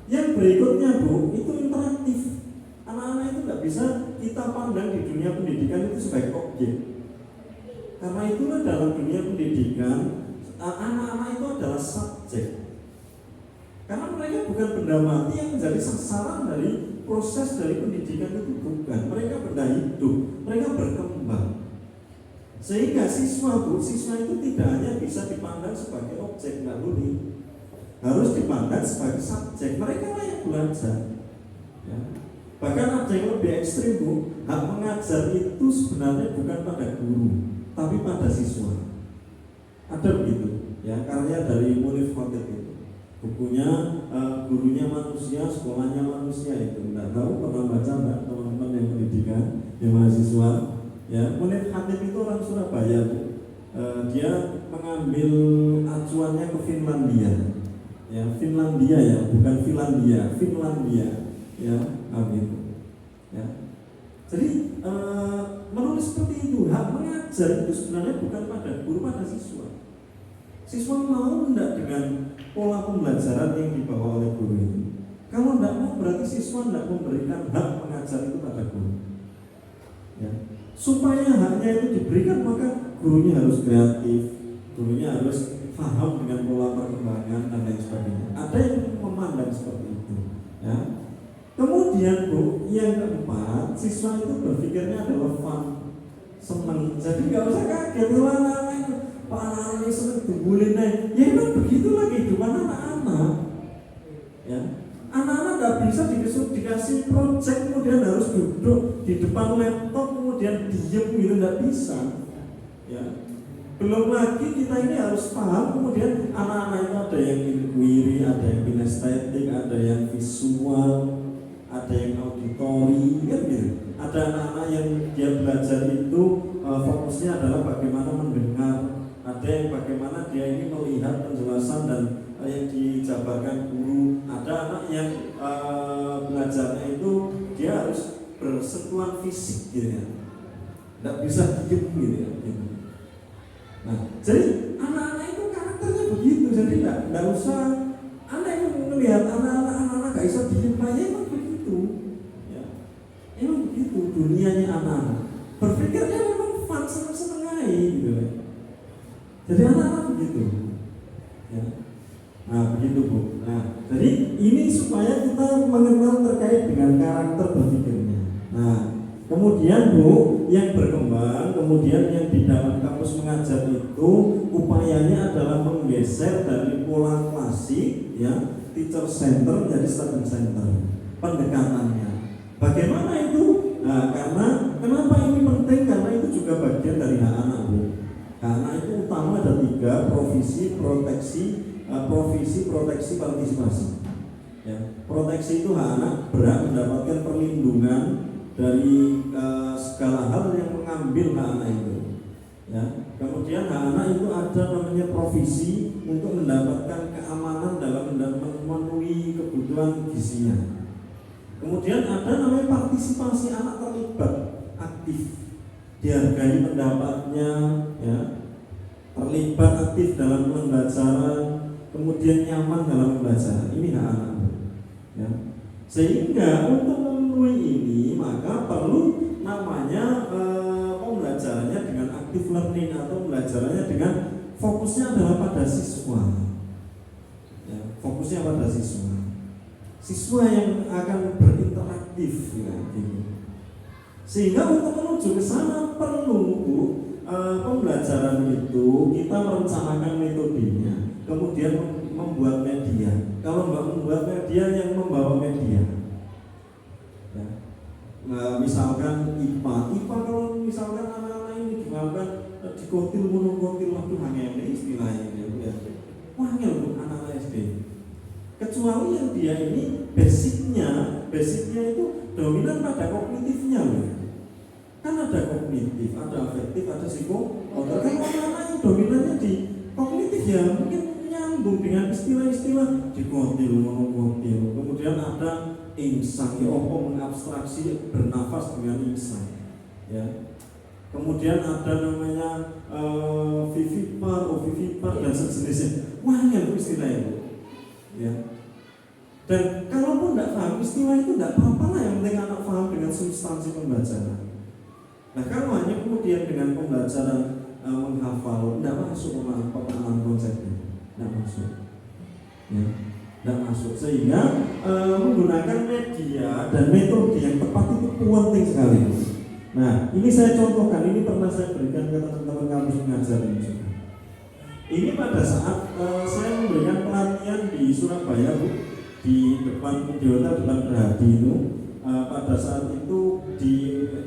Yang berikutnya Bu, itu interaktif. Anak-anak itu tidak bisa kita pandang di dunia pendidikan itu sebagai objek. Karena itulah dalam dunia pendidikan anak-anak itu adalah subjek. Karena mereka bukan benda mati yang menjadi sasaran dari proses dari pendidikan itu, bukan. Mereka benda hidup, mereka berkembang. Sehingga siswa itu tidak hanya bisa dipandang sebagai objek, nggak boleh. Harus dipandang sebagai subjek. Mereka layak belajar. Ya. Bahkan ada yang lebih ekstrim Bu, hak mengajar itu sebenarnya bukan pada guru, tapi pada siswa. Ada begitu, ya, karya dari Munif Khotib itu. Bukunya gurunya manusia, sekolahnya manusia itu. Tidak tahu pernah baca nggak teman-teman yang pendidikan, yang mahasiswa? Ya, Munif Khotib itu orang Surabaya Bu. Dia mengambil acuannya ke Finlandia. Ya, Finlandia ya, bukan Finlandia, Finlandia. Ya, gitu. Ya. Jadi menulis seperti itu, hak mengajar itu sebenarnya bukan pada guru, pada siswa. Siswa mau tidak dengan pola pembelajaran yang dibawa oleh guru itu. Kalau tidak mau, berarti siswa tidak memberikan hak mengajar itu pada guru. Ya. Supaya haknya itu diberikan, maka gurunya harus kreatif, gurunya harus paham dengan pola perkembangan dan lain sebagainya. Ada yang memandang seperti itu. Ya. Kemudian Bu, yang keempat, siswa itu berpikirnya adalah fun, senang. Jadi nggak usah kaget kalau anak-anak itu, Pak anak-anak ini senang dibully naik. Ya memang begitulah kehidupan anak-anak. Ya, anak-anak nggak bisa dikasih project kemudian harus duduk di depan laptop kemudian diem gitu, nggak bisa. Ya, belum lagi kita ini harus paham kemudian anak-anak itu ada yang inquiry, ada yang kinestetik, ada yang visual, ada yang auditori, kan gitu. Ada anak-anak yang dia belajar itu fokusnya adalah bagaimana mendengar, ada yang bagaimana dia ini melihat penjelasan dan yang dijabarkan guru. Ada anak yang belajarnya itu dia harus bersentuhan fisik gitu ya, nggak bisa diem gitu ya. Gitu. Nah, jadi anak-anak itu karakternya begitu, jadi nggak usah Anda yang melihat anak-anak nggak bisa diem aja, emang begitu, ya, emang begitu dunianya anak-anak. Berpikirnya memang fun, seneng-seneng aja gitu. Jadi anak-anak begitu, ya. Nah begitu Bu. Nah, jadi ini supaya kita mengenal terkait dengan karakter berpikirnya. Nah, kemudian Bu, yang berkembang, kemudian yang di dalam kampus mengajar itu upayanya adalah menggeser dari pola klasik, ya, teacher center menjadi student center. Pendekatannya, bagaimana itu? Nah, karena kenapa ini penting? Karena itu juga bagian dari hak anak Bu. proteksi partisipasi. Ya, proteksi itu hak anak berhak mendapatkan perlindungan dari segala hal yang mengambil hak anak itu. Ya, kemudian hak anak itu ada namanya provisi untuk mendapatkan keamanan dalam memenuhi kebutuhan gizinya. Kemudian ada namanya partisipasi, anak terlibat aktif, dihargai pendapatnya, ya, terlibat aktif dalam pembelajaran, kemudian nyaman dalam pembelajaran. Ini hak anak. Ya. Sehingga untuk memenuhi ini maka perlu namanya pembelajarannya dengan active learning atau pembelajarannya dengan fokusnya adalah pada siswa. Ya, fokusnya pada siswa. Siswa yang akan berinteraktif, ya, gitu. Sehingga untuk menuju ke sana perlu pembelajaran itu kita merencanakan metodenya, kemudian membuat media. Kalau nggak membuat media, yang membawa media. Ya. Nah, misalkan IPA kalau misalkan anak-anak ini dimakan dikotil monokotil, waktu hanya ini istilahnya, ya. Wah, untuk anak-anak SD. Kecuali yang dia ini basicnya itu dominan pada kognitifnya, loh. Kan ada kognitif, ada afektif, ada psikomotor. Kan anak-anak yang dominannya di kognitif ya mungkin nyambung dengan istilah-istilah dikotil, monokotil. Kemudian ada insang, ya opo mengabstraksi bernafas dengan insang, ya. Kemudian ada namanya vivipar dan sejenisnya. Wah, ini istilah itu. Ya. Dan kalaupun tidak paham istilah itu tidak apa-apa lah, yang penting anak paham dengan substansi pembelajaran. Nah, kalau hanya kemudian dengan pembelajaran menghafal, tidak masuk pemahaman konsepnya, tidak masuk. Ya, tidak masuk. Sehingga menggunakan media dan metode yang tepat itu penting sekali. Nah, ini saya contohkan, ini pernah saya berikan ke teman-teman kampus mengajar ini juga. Ini pada saat saya memberikan pelatihan di Surabaya, Bu, di hotel depan Gerahadi itu. Pada saat itu di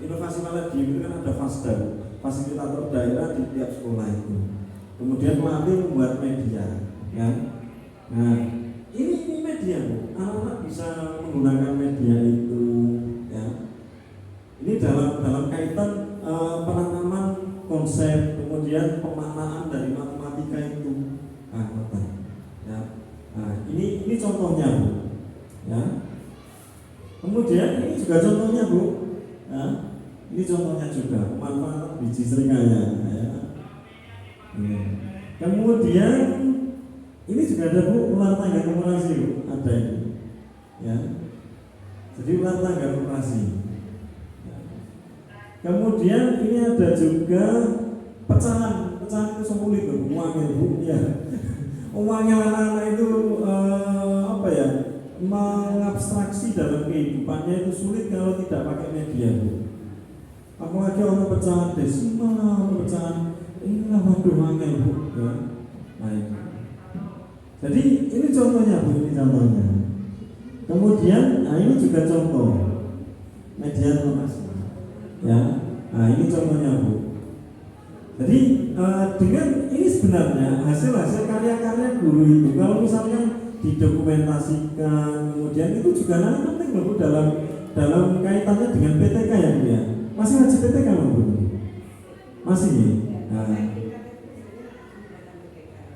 Inovasi Maladium itu kan ada FASDA, fasilitator daerah di tiap sekolah itu. Kemudian pelatih membuat media, ya. Nah, ini media, Bu. Anak-anak bisa menggunakan media itu, ya. Ini dalam kaitan penanaman konsep, kemudian pemaknaan dari matematika itu, ya. Nah, ini contohnya, Bu, ya. Kemudian ini juga contohnya, Bu, ya. Ini contohnya juga pemanfaatan biji serikaya, ya. Ya. Kemudian ini juga ada, Bu, ular tangga koperasi, Bu, ada ini, ya. Jadi ular tangga koperasi. Ya. Kemudian ini ada juga pecahan itu semulit, Bu, uangnya, Bu, ya. Uangnya anak-anak itu apa ya? Mengabstraksi dalam kehidupannya itu sulit kalau tidak pakai media, Bu. Apalagi orang pecahan desimal, pecahan inilah waduh angel, Bu, ya. Nah, itu. Jadi ini contohnya, Bu, ini contohnya. Kemudian, nah ini juga contoh media informasi, ya. Nah, ini contohnya, Bu. Jadi dengan ini sebenarnya hasil karya-karya guru itu kalau misalnya didokumentasikan, kemudian itu juga nanti penting, Bu, dalam kaitannya dengan PTK, ya, Bu, ya. Masih wajib PTK, Bu? Masih ya? Nah,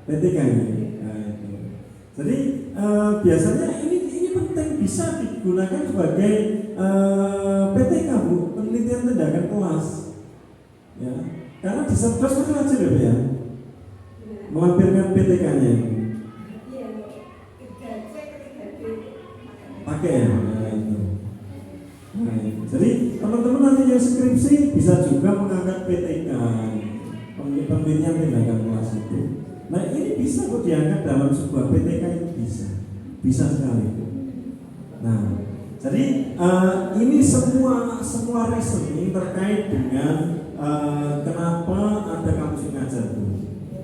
PTK ini. Nah, itu. Jadi biasanya ini penting bisa digunakan sebagai PTK, Bu, penelitian tindakan kelas, ya. Karena di Satgas masih wajib, ya, melampirkan PTK-nya. Pakai, ya. Nah, itu. Nah, itu. Jadi teman-teman nanti yang skripsi bisa juga mengangkat PTK, penelitian tindakan kelas itu. Nah, ini bisa kok diangkat dalam sebuah PTK, itu bisa sekali. Nah, jadi ini semua reasoning terkait dengan kenapa ada kampus mengajar, Bu.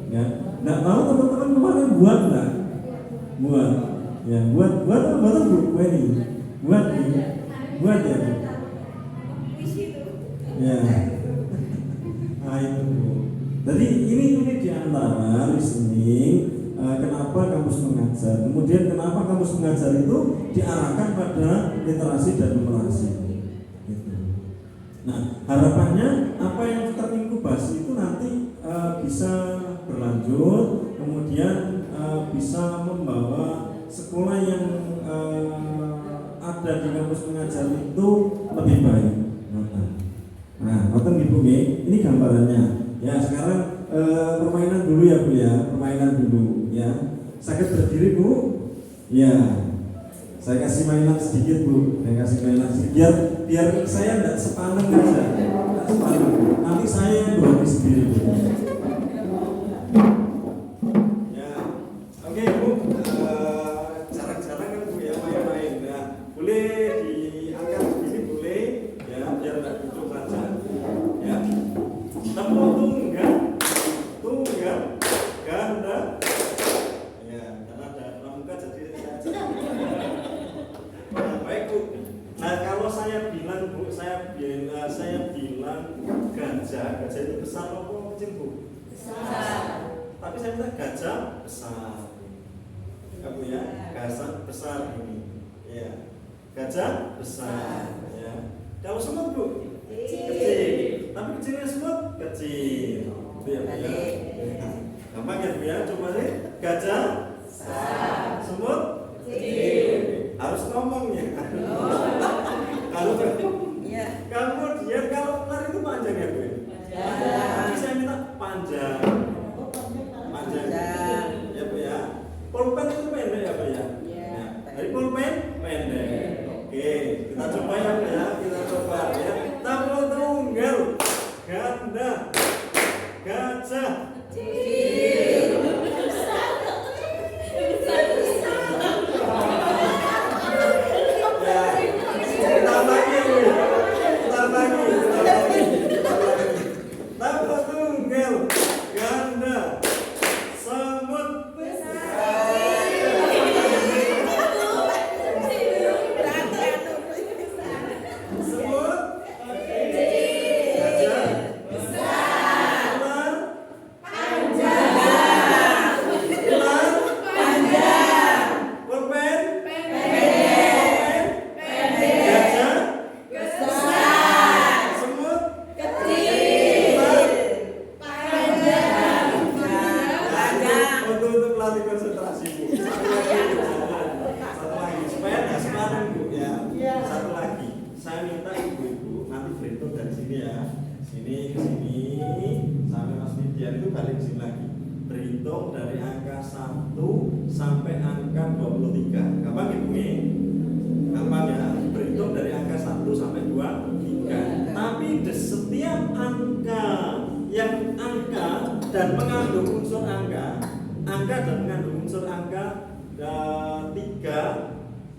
Ya, nggak tahu teman-teman kemarin buat nggak? Buat, ya, buat apa, Bu? Ini buat ya, Bu. Ya, nah itu, Bu. Jadi ini diantara reasoning kenapa kampus mengajar. Kemudian kenapa kampus mengajar itu diarahkan pada literasi dan numerasi. Gitu. Nah, harapannya apa yang terinkubasi itu nanti bisa berlanjut, kemudian bisa membawa sekolah yang ada di kampus mengajar itu lebih baik. Nah, nonton Ibu ini gambarannya. Ya, sekarang permainan dulu ya Bu ya, permainan dulu ya. Sakit berdiri Bu? Ya. Saya kasih mainan sedikit Bu, saya kasih mainan sedikit biar saya tidak sepaneng aja, tidak sepaneng. Nanti saya yang berhenti sendiri Bu. Ya, oke Bu, jarang-jarang kan Bu ya main-main. Ya, boleh diangkat begini boleh, ya biar tidak duduk saja. Ya, tepuk tunggal, ganda. Ya, karena ada pramuka jadi saya. Nah, baik Bu. Nah, kalau saya bilang Bu, saya bilang gajah itu besar apa kecil Bu? Besar. Tapi saya minta gajah besar. Ya Bu ya, gajah besar ini. Ya. Gajah besar. Ya. Kalau semut Bu? Kecil. Tapi kecilnya semut kecil. Itu ya Bu ya. Gampang ya Bu ya, coba deh. Gajah besar. Semut kecil. Harus ngomongnya. Kalau kemudian kalau ular itu panjang ya Bu? Tapi saya minta panjang. Ya Bu ya. Pulpen itu pendek ya Bu ya? Ya. Dari pulpen pendek. Oke, kita coba ya Bu ya. Kita coba ya. Tepuk tunggal, ganda, gajah. Tepuk tunggal, ganda, semut semut, gajah, ular, pulpen, gajah, semut, untuk pelatih konsentrasi Bu. Satu lagi supaya nggak semangat Bu ya. Satu lagi, saya minta ibu-ibu nanti berhitung dari sini ya. Sini ke sini sampai Mas Fidian itu balik ke sini lagi. Berhitung dari angka 1 sampai angka 23. Gampang Ibu ini? Gampang ya. Berhitung dari angka 1 sampai 23. Tapi di setiap angka yang angka dan mengandung unsur angka dan mengandung unsur angka 3,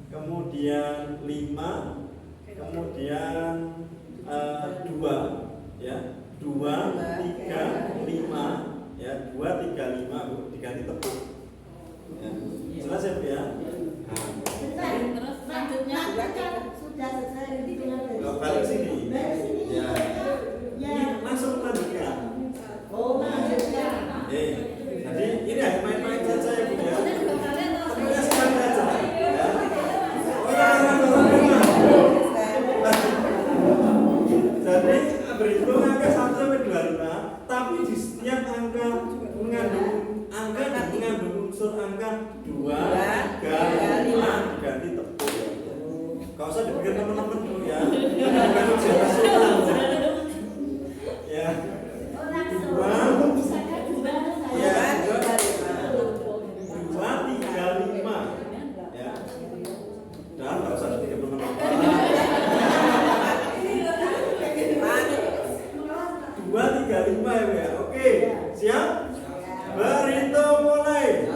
kemudian 5, kemudian 2 ya, 2, 3, 5 ya, 2, 3, 5 Bu, diganti tepuk ya. Jelas ya Bu ya? Terus selanjutnya sudah selesai hitungan Balik sini ya. Ini langsung lanjutkan. Jadi ini hanya main-main saja ya Bu ya. Tepuknya sekali aja ya. Jadi berhitung angka 1 sampai 25, tapi di setiap angka mengandung angka dan mengandung unsur angka 2, 3, 5 ganti tepuk. Gak usah dipikir teman-teman dulu ya. Bukan ujian nasional ya. 2 ya, 2, 3, 5 ya. Dan gak usah dipikir teman-teman. 2, 3, 5 ya. Oke, siap? Berhitung mulai.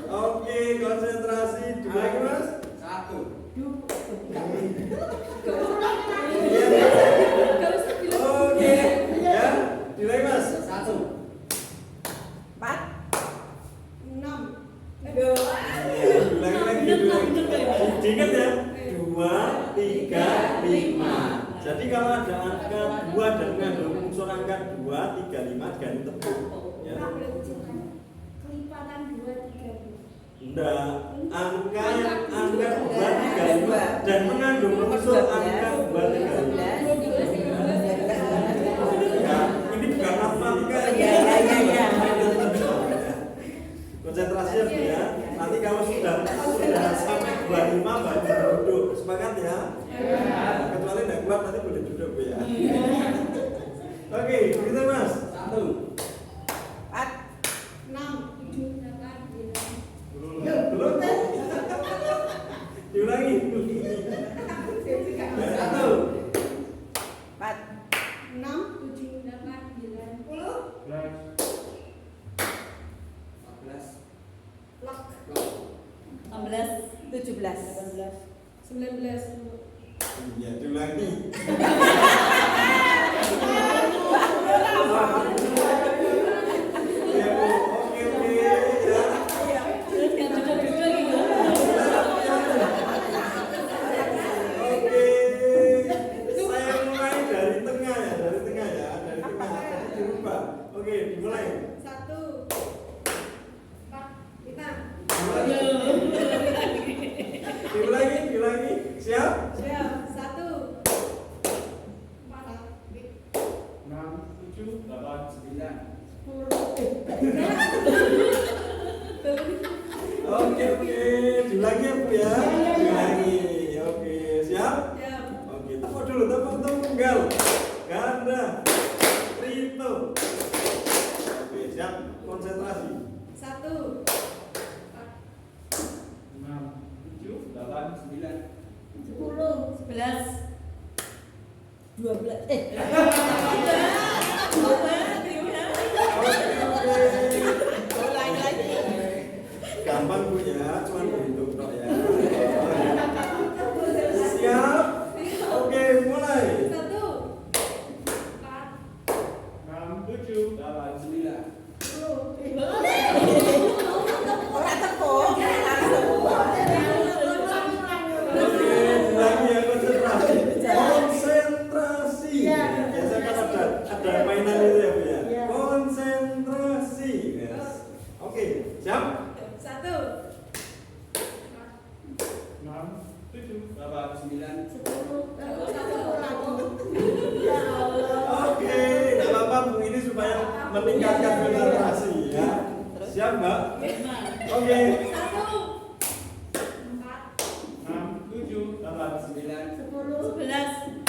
Oke, konsentrasi. 2 lagi Mas? 1. Oke, ya. Nilai Mas? 1. 4, 6. Lagi. Diingat ya? 2, 3, 5. Jadi kalau ada angka 2 dan mengandung unsur angka 2, 3, 5 ganti tepuk. Ya. Kelipatan 2, 3. Enggak, angka 2, 3, 5 dan mengandung unsur angka 2, 3, 5. Ya, ini bukan matematika. Konsentrasi ya Bu ya. Nanti kalau sudah sampai 25 baru duduk. Sepakat ya? Kecuali tidak kuat nanti boleh duduk Bu ya. Oke, gitu Mas. 1, 4, 6, 7, 8, 9. belum. Diulangi. 1, 4, 6, 7, 8, 9. 10. 16, 17, 19. ya diulangi. Ya Bu, oke ya. terus kan duduk-duduk gitu. Oke, saya mulai dari tengah ya, dari tengah. Jadi dirubah. Oke, dimulai. 1, 4, 5. Diulangi. Siap? Siap. 1, 4, 6, 7, 8, 9. 10. Oke, diulangi ya Bu ya. Diulangi. Oke, siap? Siap. Oke, tepuk dulu, tepuk tunggal. Ganda. Triple. Oke, siap. Konsentrasi. 1, 6, 7, 8, 9. 10. 11, 12, Gampang Bu ya, cuma berhitung tok ya. Siap? Oke, mulai. 1, 4, 6, 7, 8, 9. 10. Oke, lagi ya konsentrasi. Konsentrasi. Biasanya kan ada mainan itu ya Bu ya. Konsentrasi. Yes. Oke, siap? 1, 6, 7, 8, 9. 10. Oke, tidak apa-apa Bu, ini supaya meningkatkan konsentrasi ya. Siap Mbak? Oke. 1, 4, 6, 7, 8, 9. 10. 11,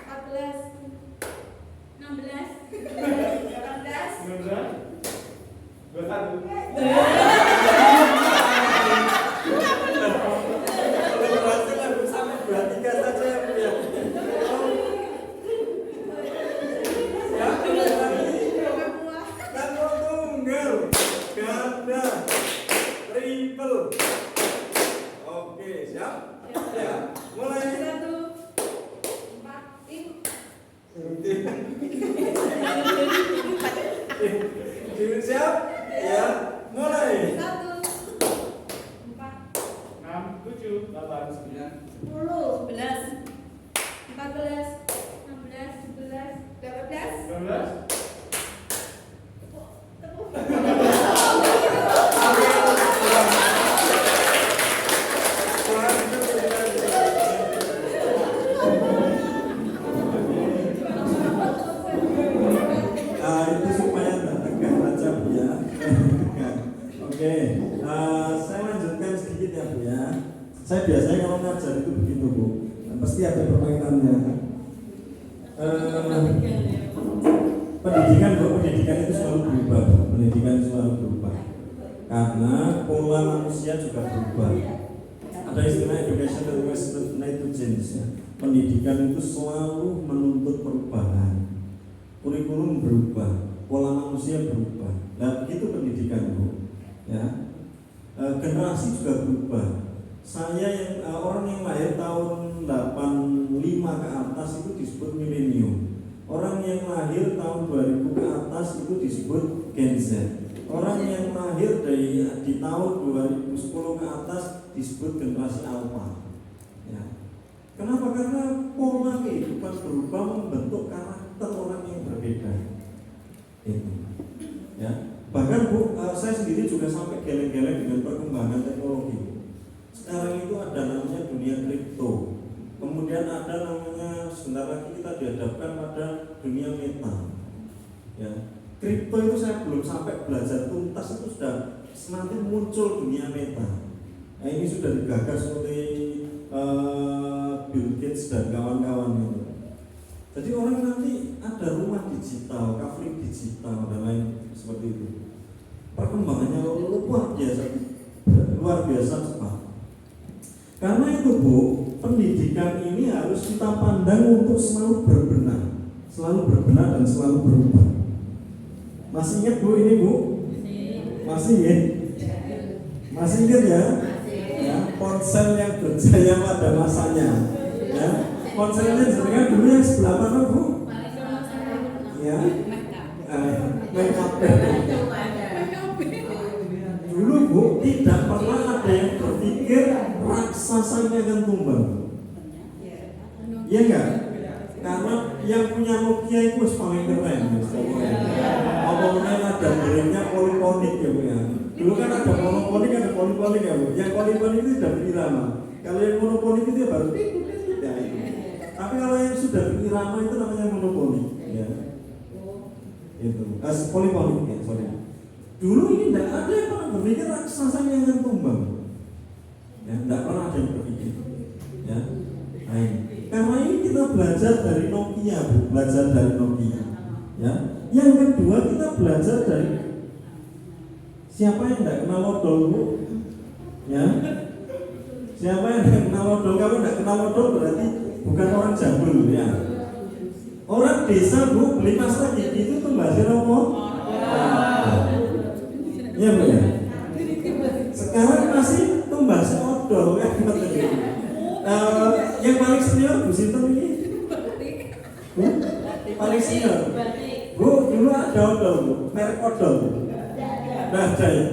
14, 16, 18. 19, 21. Kalau berhasil lagu sampai 23 saja ya Bu ya. Siap? Tepuk tunggal. Ganda. Triple. Oke, siap? Ya, mulai. 1, 4, 5. Siap? Ya, mulai. 1, 4, 6, 7, 8, 9. 10. 11, 14, 16, 17, 18. 19. Itu supaya tidak tegang aja Bu ya. Oke, saya lanjutkan sedikit ya Bu ya. Saya biasanya kalau ngajar itu begitu Bu, pasti ada permainannya. Pendidikan Bu, pendidikan itu selalu berubah Bu. Pendidikan itu selalu berubah karena pola manusia juga berubah. Ada istilah education that was need to change ya. Pendidikan itu selalu menuntut perubahan. Kurikulum berubah, pola manusia berubah. Nah, begitu pendidikan Bu. Ya, generasi juga berubah. Saya yang orang yang lahir tahun 85 ke atas itu disebut milenium. Orang yang lahir tahun 2000 ke atas itu disebut Gen Z. Orang yang lahir di tahun 2010 ke atas disebut generasi alpha. Ya. Kenapa? Karena pola kehidupan berubah membentuk karakter orang yang berbeda. Itu, ya. Bahkan Bu, saya sendiri juga sampai geleng-geleng dengan perkembangan teknologi. Sekarang itu ada namanya dunia kripto, kemudian ada namanya sebentar lagi kita dihadapkan pada dunia meta. Ya, kripto itu saya belum sampai belajar tuntas, itu sudah nanti muncul dunia meta. Nah, ini sudah digagas oleh Bill Gates dan kawan-kawan itu. Jadi orang nanti ada rumah digital, kafling digital dan lain seperti itu. Perkembangannya luar biasa cepat. Karena itu Bu, pendidikan ini harus kita pandang untuk selalu berbenah dan selalu berubah. Masih ingat Bu ini Bu? Masih ya? Masih ingat ya? Ya, ponsel yang berjaya pada masanya. Ya, ponselnya sebenarnya dulu yang sebelah mana Bu? Ya, make up. Dulu Bu, tidak pernah ada yang berpikir raksasanya akan tumbang. Iya enggak? Karena yang punya Nokia itu paling keren. Ngomongnya ada brandnya poliponik ya Bu ya. Dulu kan ada monoponik, ada poliponik ya Bu. Yang poliponik itu sudah berirama. Kalau yang monoponik itu ya baru ya itu. Tapi kalau yang sudah berirama itu namanya monoponik ya. Itu. Poliponik ya, sorry. Dulu ini tidak ada yang pernah berpikir raksasanya akan tumbang. Ya, tidak pernah ada yang berpikir. Ya. Nah, karena ini kita belajar dari Nokia, Bu. Belajar dari Nokia. Ya. Yang kedua kita belajar dari siapa yang tidak kenal odol, Bu? Ya. Siapa yang tidak kenal odol? Kalau tidak kenal odol berarti bukan orang jambul ya. Orang desa Bu beli pasta gigi itu tumbasnya apa? Iya Bu ya. Sekarang masih tumbasnya odol ya. Yang paling senior Bu Sinten ini? Bu? Paling senior. Bu, dulu ada odol Bu, merek odol. Nah, ada ya.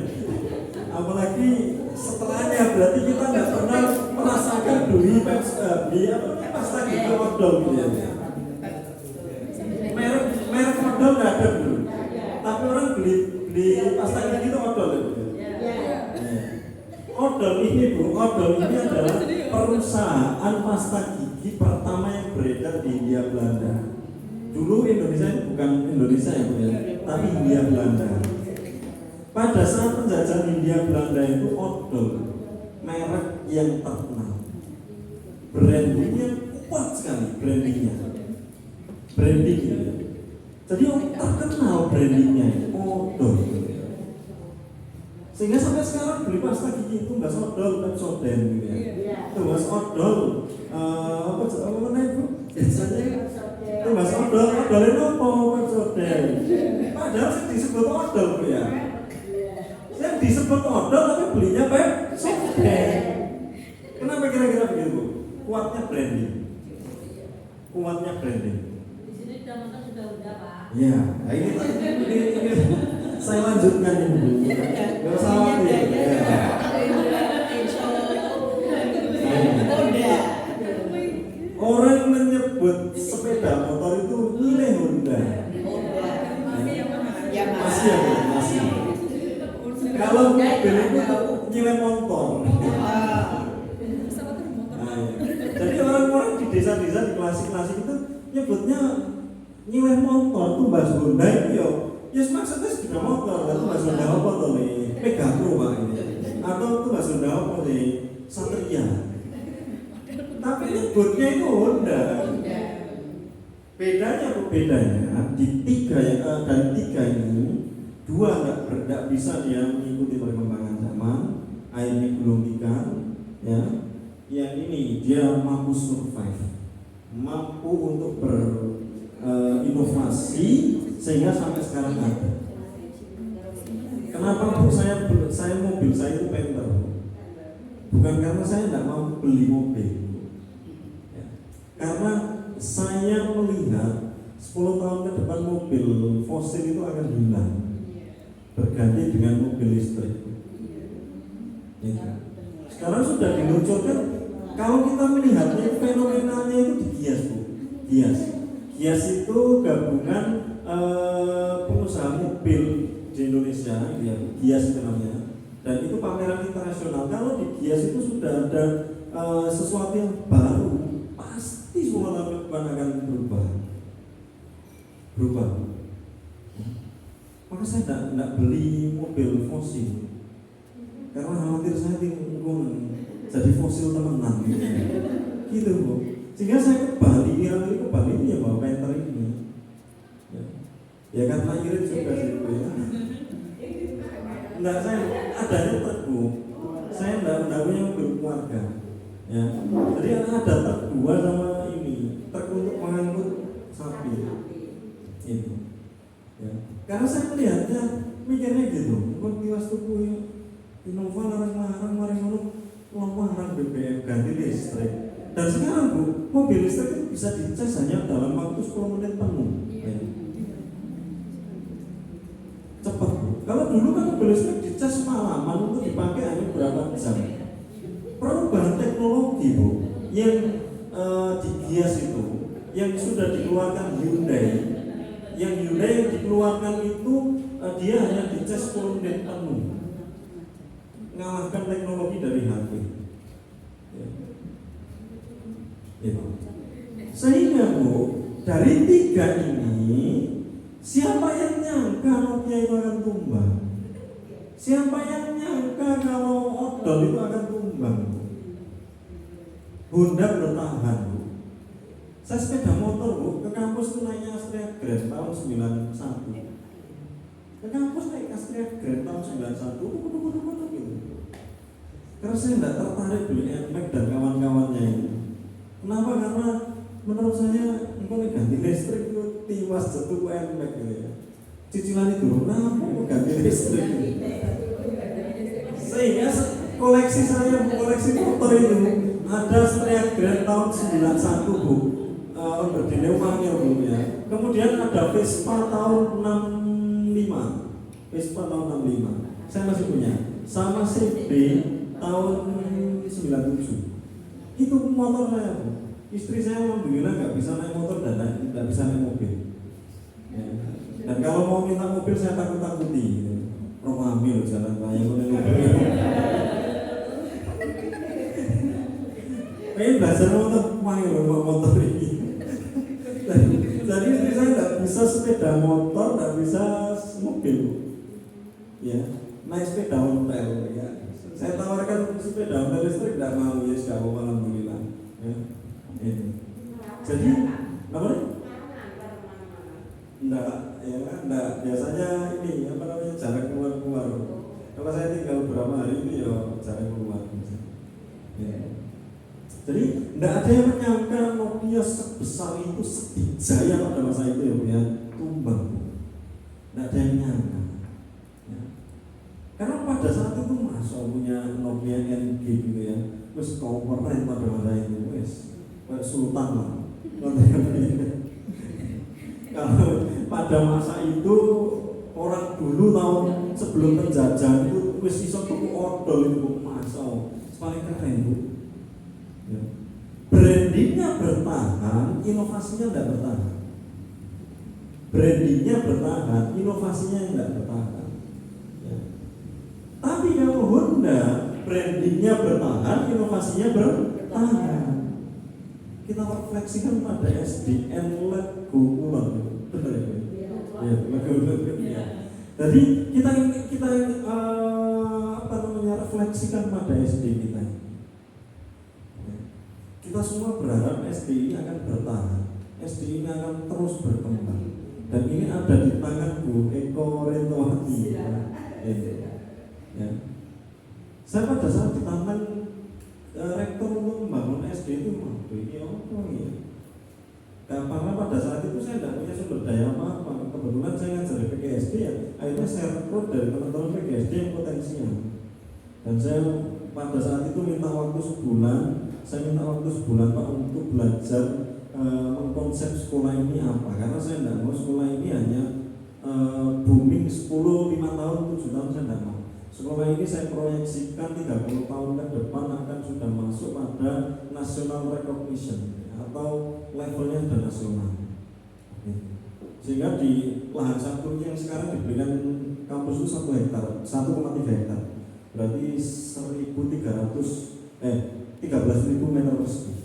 Apalagi setelahnya berarti kita nggak pernah merasakan beli pasta gigi odol gitu ya. Merek odol nggak ada dulu. Tapi orang beli pasta gigi itu odol ya. Odol ini Bu, odol ini adalah perusahaan pasta gigi pertama yang beredar di Hindia Belanda. Dulu Indonesia bukan Indonesia ya Bu ya, tapi Hindia Belanda. Pada saat penjajahan Hindia Belanda itu odol merek yang terkenal, brandingnya kuat sekali, brandingnya. Jadi terkenal brandingnya odol. Sehingga sampai sekarang beli pasta gigi itu nggak odol, Pepsodent gitu ya. Itu nggak odol, apa namanya itu? Itu nggak odol itu apa Pepsodent? Padahal sih disebut odol Bu ya. Yang disebut odol tapi belinya Pepsodent. Kenapa kira-kira begitu Bu? Kuatnya branding. Di sini sudah Pak. Ya, nah ini saya lanjutkan ini. Gak usah khawatir. Orang menyebut sepeda motor itu nilai Honda. Masih. Kalau mobil itu nilai motor. Nah, jadi orang-orang di desa-desa di klasik-klasik itu nyebutnya nilai motor tuh Mbak Honda itu ya maksudnya sepeda motor, atau Mbak Honda apa tuh nih? Megapro Pak ini. Atau tuh Mbak Honda apa nih? Satria. Tapi nyebutnya itu Honda. Bedanya di dari tiga ini, dua nggak bisa dia mengikuti perkembangan zaman, akhirnya gulung ikan, ya. Yang ini dia mampu survive, mampu untuk berinovasi sehingga sampai sekarang ada. Kenapa Bu saya mobil saya itu Panther? Bukan karena saya tidak mau beli mobil, ya. Karena saya melihat 10 tahun ke depan mobil fosil itu akan hilang, berganti dengan mobil listrik. Ya. Sekarang sudah diluncurkan. Kalau kita melihatnya fenomenanya itu dihias Bu, hias. Gias itu gabungan pengusaha mobil di Indonesia, ya, Gias itu namanya. Dan itu pameran internasional. Kalau di Gias itu sudah ada sesuatu yang baru, pasti semua lakukan akan berubah. Maka saya tidak beli mobil fosil, karena khawatir saya jadi fosil temenan gitu Bu. Sehingga saya ke Bali itu ya bawa painter ini ya karena irit juga sih Bu ya. Enggak, saya adanya tergu, saya enggak punya mobil keluarga ya. Jadi ada truk gua sama ini, truk untuk mengangkut sapi itu ya. Karena saya melihatnya mikirnya gitu, kok tiwas tuku Innova larang-larang larang BBM ganti listrik. Dan sekarang Bu, mobil listrik itu bisa dicas hanya dalam waktu 10 menit penuh ya. Cepat Bu. Kalau dulu kan mobil listrik dicas semalaman untuk dipakai hanya berapa jam. Perubahan teknologi Bu yang di Gias itu yang sudah dikeluarkan Hyundai, yang dikeluarkan itu dia hanya dicas 10 menit penuh, mengalahkan teknologi dari HP ya. Itu. Sehingga Bu, dari 3 ini siapa yang nyangka Nokia itu akan tumbang? Siapa yang nyangka kalau odol itu akan tumbang? Honda bertahan Bu. Saya sepeda motor Bu, ke kampus itu naiknya Astrea Grand tahun 91. Ke kampus naik Astrea Grand tahun 91 gitu. Karena saya tidak tertarik beli NMAX dan kawan-kawannya ini. Kenapa? Karena menurut saya engkau ganti listrik itu tiwas jatuh NMAX gitu ya. Cicilan itu ganti listrik. Sehingga koleksi motor itu ada Astrea Grand tahun 91 Bu. Berdiri uangnya Bu ya. Kemudian ada Vespa tahun 65. Vespa tahun 65. Saya masih punya. Sama CB tahun 97. Itu motor saya Bu. Istri saya alhamdulillah nggak bisa naik motor dan nggak bisa naik mobil ya. Dan kalau mau minta mobil saya takut-takuti gitu. Romamil jalan raya mobil. Pengen belajar motor ini. Jadi istri saya nggak bisa sepeda motor, nggak bisa mobil ya. Naik sepeda ontel ya. Saya tawarkan sepeda ontel listrik, tidak mau ya, sudah mau alhamdulillah ya. Jadi apa nih? Enggak, biasanya ini apa namanya, jarang keluar. Kalau saya tinggal beberapa hari ini ya jarang keluar ya. Jadi enggak ada yang menyangka Nokia sebesar itu, sedijaya pada masa itu ya tumbang. Enggak ada yang nyangka ya. Karena pada saat itu masa punya Nokia NG gitu ya, terus keren pada masa itu, kayak sultan lah. Kalau pada masa itu orang dulu tahun sebelum penjajahan itu wis iso tuku odol itu masa paling keren Bu. Ya. Brandingnya bertahan, inovasinya tidak bertahan. Brandingnya bertahan, inovasinya tidak bertahan. Ya. Tapi kalau Honda brandingnya bertahan, inovasinya bertahan. Kita refleksikan pada SDN Lego Kulon, benar ya? Ya, Lego. Ya. Jadi kita refleksikan pada SD kita. Kita semua berharap SD ini akan bertahan, SD ini akan terus berkembang. Dan ini ada di tangan Bu Eko Rentowati. Ya. Saya pada saat ditantang rektor untuk membangun SD itu ini apa ya? Karena pada saat itu saya tidak punya sumber daya apa-apa. Kebetulan saya ngajar di PGSD ya, akhirnya saya rekrut dari teman-teman PGSD yang potensial. Dan saya pada saat itu minta waktu sebulan. Saya minta waktu sebulan Pak untuk belajar mengkonsep sekolah ini apa. Karena saya tidak mau sekolah ini hanya booming 5 tahun, 7 tahun saya tidak mau. Sekolah ini saya proyeksikan 30 tahun ke depan akan sudah masuk pada national recognition atau levelnya sudah nasional. Sehingga di lahan satu yang sekarang diberikan kampus itu 1 hektar, 1,3 hektar, berarti 13.000 meter persegi.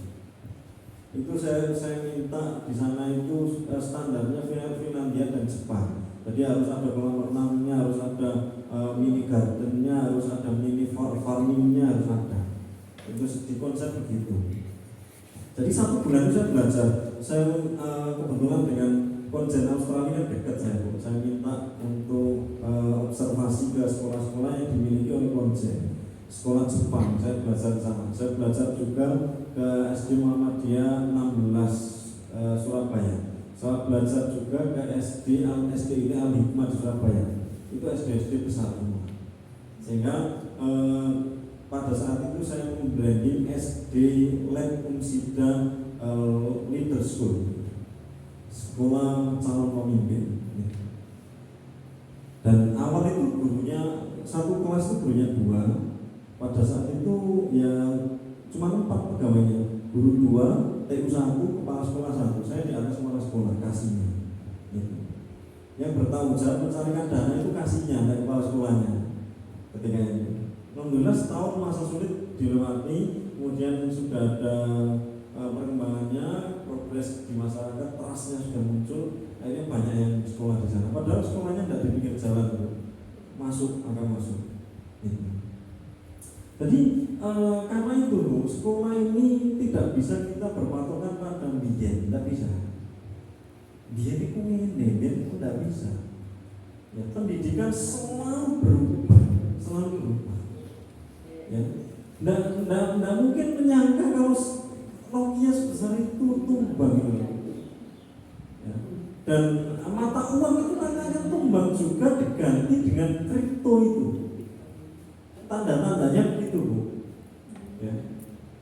Itu saya minta di sana itu standarnya Finlandia dan Jepang. Jadi harus ada kolam renangnya, harus ada mini gardennya, harus ada mini farmingnya, harus ada. Itu di konsep begitu. Jadi 1 bulan itu saya belajar. Saya kebetulan dengan konjen Australia dekat saya, Bu. Saya minta untuk observasi ke sekolah-sekolah yang dimiliki oleh konjen. Sekolah Jepang, saya belajar di sana. Saya belajar juga ke SD Muhammadiyah 16 Surabaya. Saya belajar juga ke SD ini Al-Hikmah di Surabaya. Itu SD besar semua. Sehingga pada saat itu saya membranding SD Lek Umsida Leader School, sekolah calon pemimpin. Dan awal itu gurunya, 1 kelas itu gurunya 2. Pada saat itu ya cuma 4 pegawainya, guru 2, TU 1, kepala sekolah 1. Saya di atas kepala sekolah kasihnya. Gitu. Yang bertanggung jawab mencarikan dana itu kasihnya, dan kepala sekolahnya. Ketika itu, alhamdulillah setahun masa sulit dilewati, kemudian sudah ada perkembangannya, progres di masyarakat, trustnya sudah muncul, akhirnya banyak yang sekolah di sana. Padahal sekolahnya tidak di pinggir jalan, akan masuk. Gitu. Jadi karena itu sekolah ini tidak bisa kita berpatokan pada biyen, tidak bisa. Biyen itu biyen itu tidak bisa. Ya, pendidikan selalu berubah. Ya, nggak mungkin menyangka kalau Nokia sebesar itu tumbang gitu. Ya. Dan mata uang itu nanti akan tumbang juga diganti dengan kripto itu. Tanda-tandanya begitu, Bu. Ya.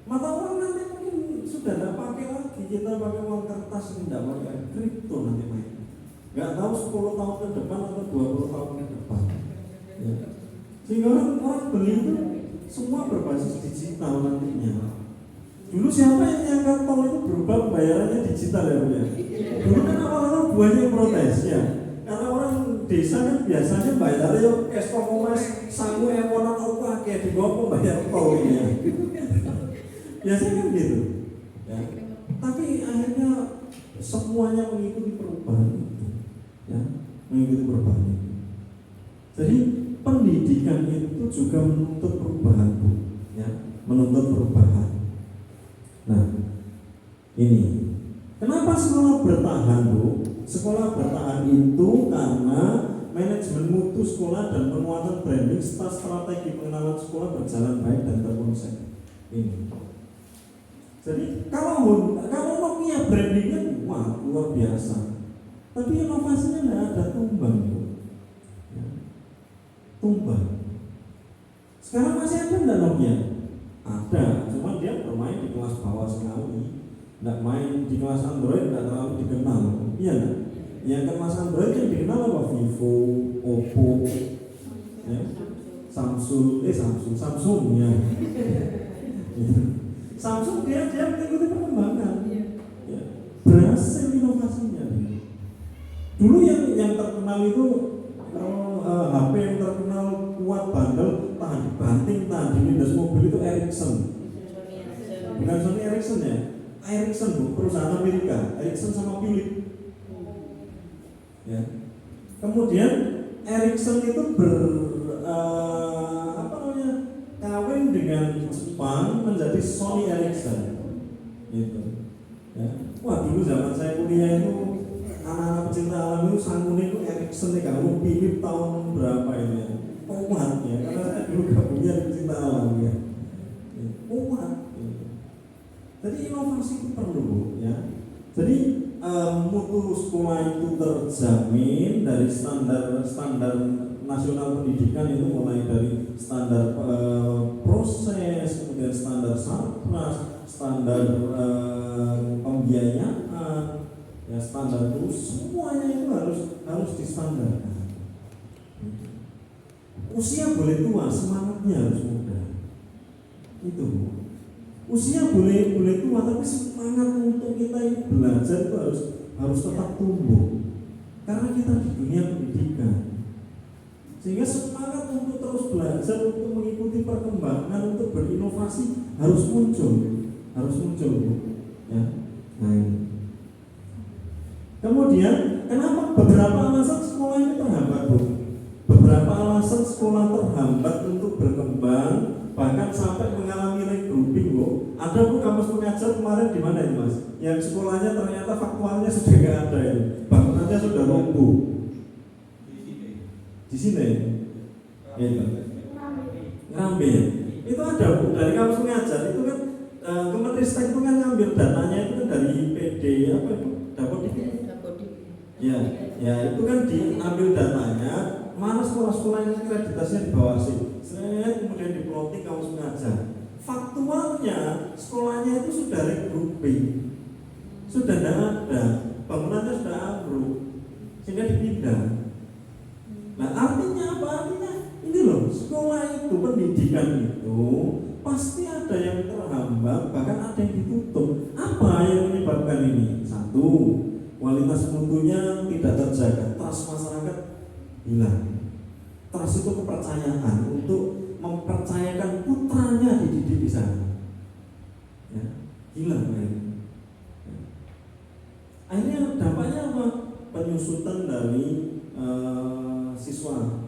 Mata uang nanti mungkin sudah tidak pakai lagi, kita pakai uang kertas, tidak pakai kripto nanti main. Nggak tahu 10 tahun ke depan atau 20 tahun ke depan. Ya. Sehingga orang beli itu semua berbasis digital nantinya. Dulu siapa yang nyangka tol itu berubah pembayarannya digital ya, Bu ya? Dulu kan awal-awal buahnya protes ya. Karena orang desa kan biasanya bayarnya yo cash komunis sangu emonan apa kayak di bawah pembayar tol ya. Biasanya kan gitu. Ya. Tapi akhirnya semuanya mengikuti perubahan itu. Ya, mengikuti perubahan itu. Jadi pendidikan itu juga menuntut perubahan, Bu. Ya, menuntut perubahan. Nah, ini kenapa sekolah bertahan, Bu? Sekolah bertahan itu karena manajemen mutu sekolah dan penguatan branding serta strategi pengenalan sekolah berjalan baik dan terkonsep. Ini. Jadi kalau Nokia brandingnya wah luar biasa, tapi inovasinya tidak ada tumbang, Bu. Ya. Tumbang. Sekarang masih ada nggak Nokia? Ada, cuma dia bermain di kelas bawah sekali. Nggak main di kelas Android, nggak terlalu dikenal. Iya nggak? Yang kelas Android yang dikenal apa? Vivo, Oppo, ya, Samsung ya. Samsung dia mengikuti perkembangan. Ya. Berhasil inovasinya. Dulu yang terkenal itu HP yang terkenal kuat bandel, tahan dibanting, tahan dilindas mobil itu Ericsson. Bukan Sony Ericsson ya. Ericsson, Bu, perusahaan Amerika, Ericsson sama Philips. Ya. Kemudian Ericsson itu kawin dengan Jepang menjadi Sony Ericsson. Gitu. Ya. Wah, dulu zaman saya kuliah itu anak-anak pecinta alam itu sanggunya itu Ericsson nih, kamu Philips tahun berapa ini ya? Umat ya, karena saya dulu gabungnya di pecinta alam ya. Umat. Jadi inovasi itu perlu, ya. Jadi mutu sekolah itu terjamin dari standar nasional pendidikan itu mulai dari standar proses, kemudian standar sarpras, standar pembiayaan, ya standar itu semuanya itu harus distandarkan. Usia boleh tua, semangatnya harus muda. Itu. Usia boleh tua, tapi semangat untuk kita ini belajar itu harus tetap tumbuh karena kita di dunia pendidikan. Sehingga semangat untuk terus belajar, untuk mengikuti perkembangan, untuk berinovasi harus muncul, Bu. Ya. Nah, ini. Kemudian, kenapa beberapa alasan sekolah ini terhambat, Bu? Beberapa alasan sekolah terhambat untuk berkembang, bahkan sampai mengalami regrouping, Bu. Ada, Bu, kampus pengajar kemarin di mana ini, Mas? Yang sekolahnya ternyata faktualnya sudah nggak ada ini, bangunannya sudah roboh. Di sini, itu ngambil. Itu ada, Bu, dari kampus pengajar itu kan Kemenristek itu kan ngambil datanya itu kan dari PD apa itu? Dapodik. Ya, itu kan diambil datanya, mana sekolah-sekolah yang akreditasnya di bawah sih. Kemudian diplotting kampus pengajar. Faktualnya sekolahnya itu sudah regrouping, sudah tidak ada, bangunannya sudah ambruk, sehingga dipindah. Nah, artinya apa? Artinya ini loh, sekolah itu, pendidikan itu pasti ada yang terhambat, bahkan ada yang ditutup. Apa yang menyebabkan ini? Satu, kualitas mutunya tidak terjaga, trust masyarakat hilang. Trust itu kepercayaan untuk mempercayakan putranya dididik di sana. Ya, hilang akhirnya. Akhirnya dampaknya apa? Penyusutan dari siswa.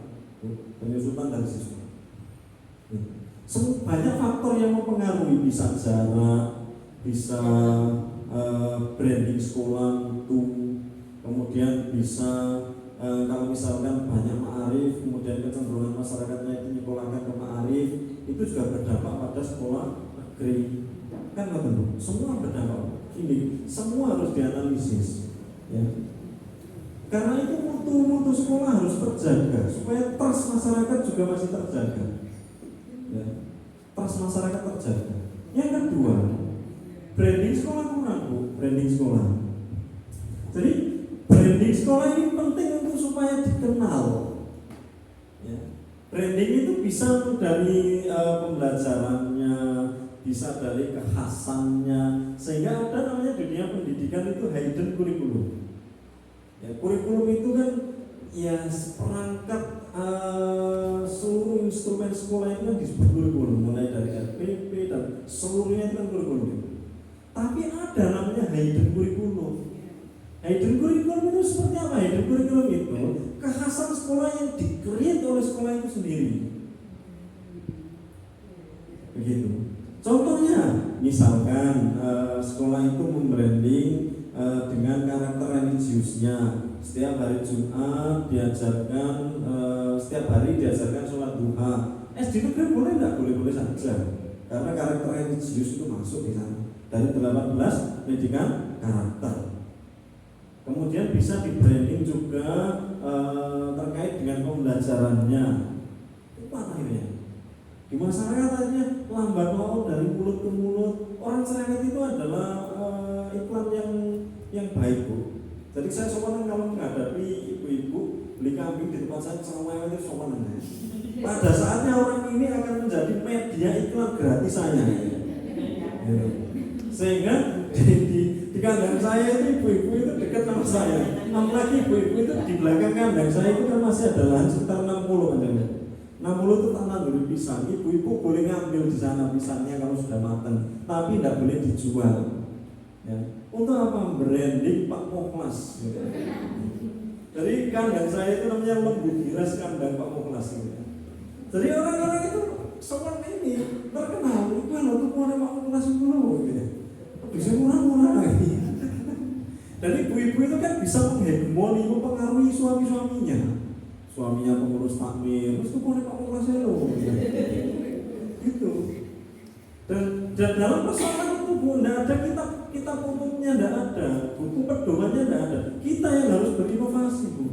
Banyak faktor yang mempengaruhi, bisa jarak, bisa branding sekolah itu, kemudian bisa kalau misalkan banyak ma'arif, kemudian kecenderungan masyarakatnya itu nyekolahkan ke ma'arif, itu juga berdampak pada sekolah negeri. Kan nggak tentu, semua berdampak. Ini semua harus dianalisis, ya. Karena itu mutu sekolah harus terjaga supaya trust masyarakat juga masih terjaga. Ya, trust masyarakat terjaga. Yang kedua, branding sekolah kurang, Bu. Branding sekolah. Jadi branding sekolah ini penting untuk supaya dikenal. Ya. Branding itu bisa dari pembelajarannya, bisa dari kekhasannya, sehingga ada namanya dunia pendidikan itu hidden curriculum. Ya, kurikulum itu kan ya seperangkat seluruh instrumen sekolah itu kan disebut kurikulum, mulai dari RPP dan seluruhnya itu kan kurikulum. Tapi ada namanya hidden curriculum. Hidden curriculum itu seperti apa? Hidden curriculum itu kekhasan sekolah yang di-create oleh sekolah itu sendiri. Begitu. Contohnya, misalkan sekolah itu membranding dengan karakter religiusnya. Setiap hari Jumat diajarkan, setiap hari diajarkan sholat duha. SD negeri boleh nggak? Boleh-boleh saja. Karena karakter religius itu masuk di sana. Dari 18 pendidikan karakter. Kemudian bisa di branding juga terkait dengan pembelajarannya. Itu akhirnya di masyarakat aja lambat laun dari mulut ke mulut. Orang cerewet itu adalah iklan yang baik, Bu. Jadi saya sopan kalau menghadapi ibu-ibu beli kambing di tempat saya sama itu sopan. Pada saatnya orang ini akan menjadi media iklan gratis saya. Sehingga di kandang saya itu ibu-ibu itu dekat sama saya. Apalagi ibu-ibu itu di belakang kandang saya itu kan masih ada lahan sekitar 60 aja. 60 itu tanah dari pisang. Ibu-ibu boleh ngambil di sana pisangnya kalau sudah matang, tapi tidak boleh dijual. Ya. Untuk apa? Branding Pak Moklas. Gitu. Jadi kandang saya itu namanya Lembu Giras kandang Pak Moklas. Gitu. Jadi orang-orang itu sopan ini terkenal. Itu kan untuk orang Pak Moklas dulu. Gitu. Bisa murah-murah lagi. Dan ibu-ibu itu kan bisa menghegemoni, mempengaruhi suami-suaminya. Suaminya pengurus takmir, terus kemudian Pak Moklas lo. Gitu. Dan dalam persoalan itu Bu, tidak ada kitab umumnya, tidak ada buku pedomannya, tidak ada. Kita yang harus berinovasi, Bu.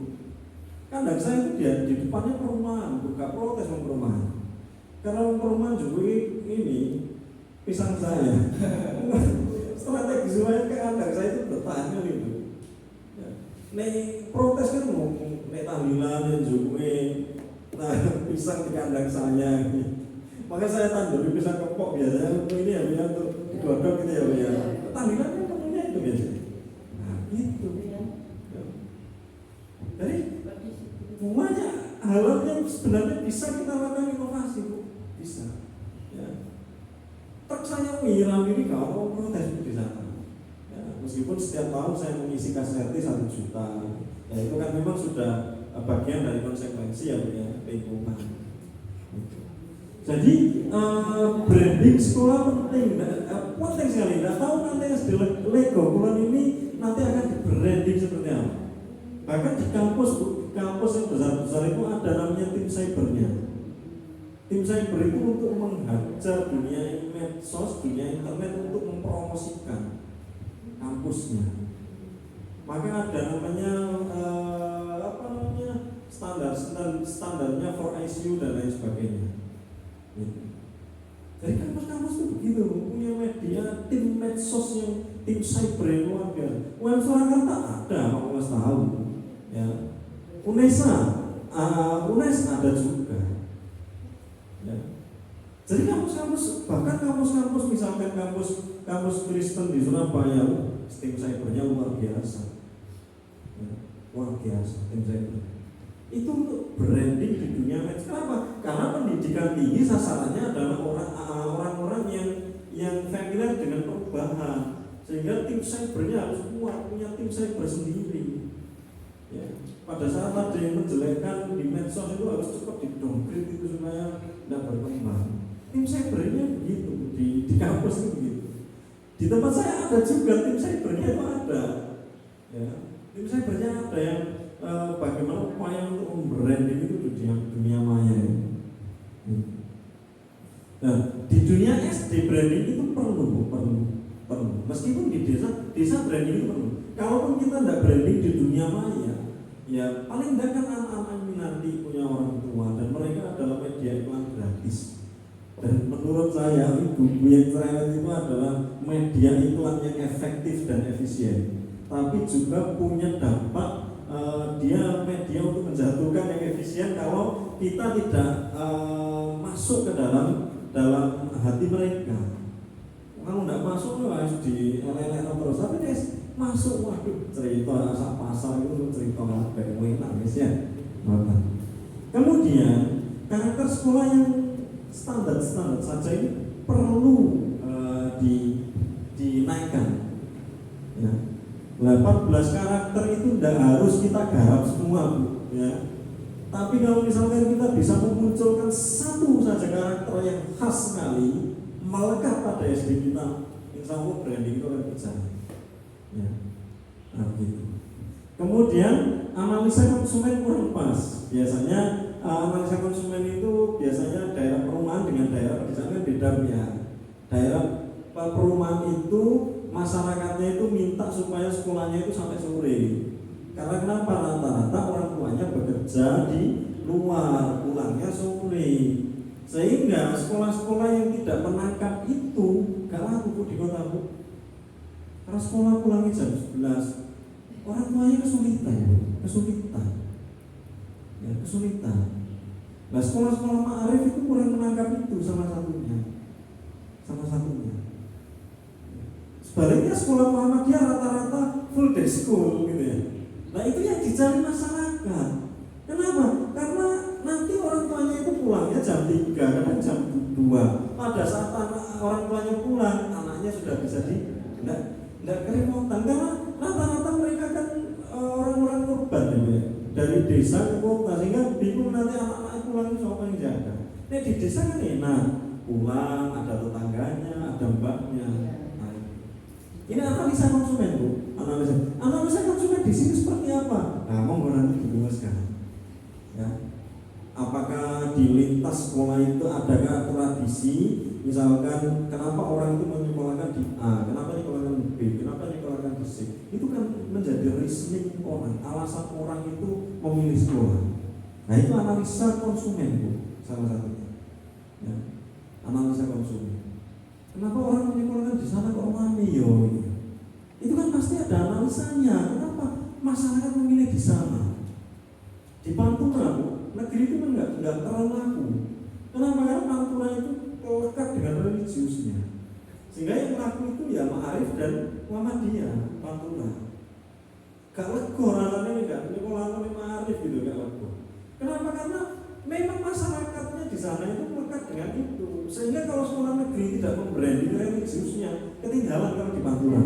Kandang saya itu di depannya perumahan, bukan protes perumahan. Karena perumahan juga ini pisang saya. Strategi supaya ke kandang saya itu bertanya gitu. Ya. Nih protes kan ngomong, nih tahlilan yang juga, nah pisang di kandang saya. Maka saya tanduri pisang kepok biasanya untuk ini ya, biar untuk digodok gitu ya. Tahlilan kan temennya itu biasanya. Nah gitu. sebenarnya bisa kita lakukan inovasi, Bu. Bisa. Ya. Truk saya Wiram ini kalau protes di sana. Ya, meskipun setiap tahun saya mengisi KSRT 1 juta, ya itu kan memang sudah bagian dari konsekuensi ya, lingkungan. Jadi branding sekolah penting, penting sekali. Nggak tahu nanti SD Lego Kulon ini nanti akan di branding seperti apa. Bahkan di kampus yang besar-besar itu ada namanya tim cybernya. Tim cyber itu untuk menghajar dunia medsos, dunia internet untuk mempromosikan kampusnya. Maka ada namanya standarnya for ICU dan lain sebagainya. Jadi kampus-kampus itu begitu, punya media, tim medsos yang tim cyber yang luar biasa. UM Surakarta ada, Mas tahu. Ya. UNES ada juga. Ya. Jadi kampus-kampus, bahkan kampus-kampus misalkan kampus Kristen di Surabaya, tim cybernya luar biasa. Ya. Luar biasa tim cyber. Itu untuk branding di dunia medsos. Kenapa? Karena pendidikan tinggi sasarannya adalah orang-orang yang familiar dengan perubahan, sehingga tim cybernya harus kuat, punya tim cyber sendiri. Ya. Pada saat ada yang menjelekkan di medsos itu harus cepat di-downgrade itu supaya tidak berkembang. Tim cybernya begitu di kampus itu begitu. Di tempat saya ada juga tim cybernya itu ada. Ya. Tim cybernya ada yang bagaimana upaya untuk membranding itu di dunia maya. Nah, di dunia SD branding itu perlu. Meskipun di desa branding itu perlu. Kalaupun kita tidak branding di dunia maya, ya paling tidak kan anak-anak ini nanti punya orang tua dan mereka adalah media iklan gratis. Dan menurut saya buku yang cerewet itu adalah media iklan yang efektif dan efisien, tapi juga punya dampak. Dia media untuk menjatuhkan yang efisien kalau kita tidak masuk ke dalam hati mereka. Kalau tidak masuk harus dielek-elek terus, tapi dia masuk, waduh cerita asal pasar itu cerita kayak enak guys ya. Kemudian karakter sekolah yang standar saja ini perlu dinaikkan. Ya. 14 karakter itu tidak harus kita garap semua, Bu, ya. Tapi kalau misalkan kita bisa memunculkan satu saja karakter yang khas sekali, melekat pada SD kita, insya Allah branding itu akan berjalan. Ya. Nah, gitu. Kemudian analisa konsumen kurang pas. Biasanya analisa konsumen itu biasanya daerah perumahan dengan daerah pedesaan beda ya. Daerah perumahan itu masyarakatnya itu minta supaya sekolahnya itu sampai sore. Karena kenapa? Rata-rata orang tuanya bekerja di luar, pulangnya sore. Sehingga sekolah-sekolah yang tidak menangkap itu gak laku di kota, Bu. Karena sekolah pulangnya jam 11, orang tuanya kesulitan. Ya, kesulitan. Nah, sekolah-sekolah ma'arif itu kurang menangkap itu salah satunya. Sebaliknya sekolah Muhammadiyah rata-rata full day school gitu ya. Nah itu yang dicari masyarakat. Kenapa? Karena nanti orang tuanya itu pulangnya jam 3, kadang jam 2. Pada saat orang tuanya pulang, anaknya sudah bisa tidak kerepotan. Karena rata-rata mereka kan orang-orang urban ya, dari desa ke kota, sehingga bingung nanti anak-anak pulang itu siapa yang jaga. Nah di desa kan enak, pulang ada tetangganya, ada mbaknya. Ini analisa konsumen, Bu. Analisa konsumen di sini seperti apa? Nah, monggo nanti dijelaskan. Ya. Apakah di lintas sekolah itu adakah tradisi? Misalkan kenapa orang itu menyekolahkan di A, kenapa menyekolahkan di B, kenapa menyekolahkan di C? Itu kan menjadi reasoning orang, alasan orang itu memilih sekolah. Nah, itu analisa konsumen, Bu, salah satunya. Ya. Analisa konsumen. Kenapa orang menyekolahkan di sana kok rame yo? Itu kan pasti ada analisanya. Kenapa masyarakat memilih di sana? Di Pantura, negeri itu kan nggak terlalu laku. Kenapa? Karena Pantura itu lekat dengan religiusnya. Sehingga yang laku itu ya Ma'arif dan Muhammadiyah, Pantura. Gak lego orang ini gak, ini kalau Ma'arif gitu gak lego. Kenapa? Karena memang masyarakatnya di sana itu melekat dengan itu. Sehingga kalau sekolah negeri tidak membranding religiusnya, ketinggalan kalau di Pantura.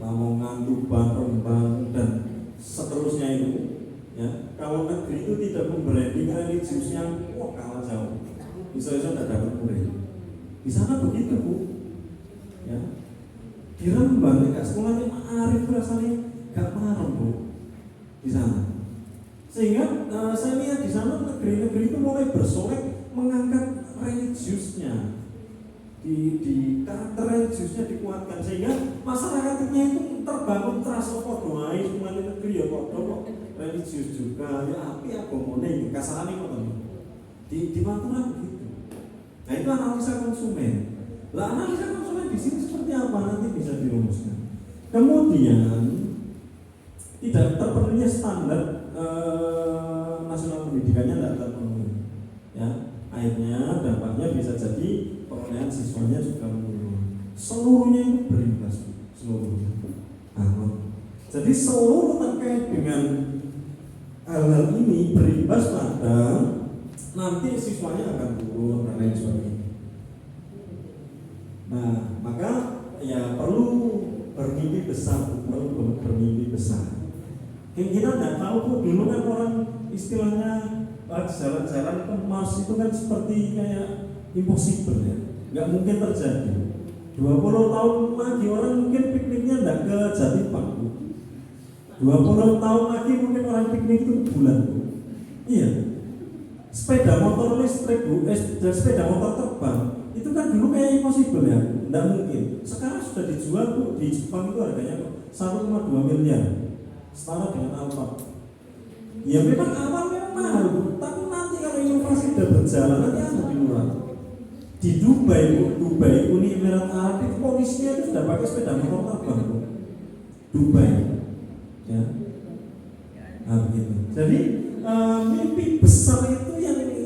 Lamongan, Tuban, Rembang, dan seterusnya itu, ya, kalau negeri itu tidak membranding religiusnya, wah kalah jauh. Bisa-bisa tidak dapat murid. Di sana begitu, Bu. Ya. Di Rembang, ya, sekolahnya Arif rasanya gak marah, Bu. Di sana. Sehingga saya lihat di sana negeri-negeri itu mulai bersolek mengangkat religiusnya. Di karakter religiusnya dikuatkan sehingga masyarakatnya itu terbangun terasa doai semua negeri ya kok religius juga ya api apa mau nih kasarannya kok di Pantura begitu. Nah itu analisa konsumen. Lah analisa konsumen di sini seperti apa nanti bisa dirumuskan. Kemudian tidak terpenuhinya standar nasional pendidikannya tidak terpenuhi. Ya akhirnya dampaknya bisa jadi perolehan siswanya juga menurun. Seluruhnya itu berimbas, seluruhnya. Jadi seluruh terkait dengan hal-hal ini berimbas pada nanti siswanya akan turun dan lain sebagainya. Nah, maka ya perlu bermimpi besar, perlu bermimpi besar. Kita nggak tahu kok dulu kan orang istilahnya jalan-jalan ke Mars itu kan seperti kayak impossible ya, nggak mungkin terjadi. 20 tahun lagi orang mungkin pikniknya nggak ke Jatipan, 20 tahun lagi mungkin orang piknik itu ke bulan, iya. Sepeda motor listrik, Bu, dan sepeda motor terbang itu kan dulu kayak impossible ya, nggak mungkin. Sekarang sudah dijual, Bu, di Jepang itu harganya 1,2 miliar, setara dengan Alfa. Ya memang awal memang mahal, Bu, tapi nanti kalau inovasi sudah berjalan nanti akan dimurah. Di Dubai, Bu, Dubai, Uni Emirat Arab itu polisinya itu sudah pakai sepeda motor terbang, Bu. Dubai, ya. Nah begitu. Jadi mimpi besar itu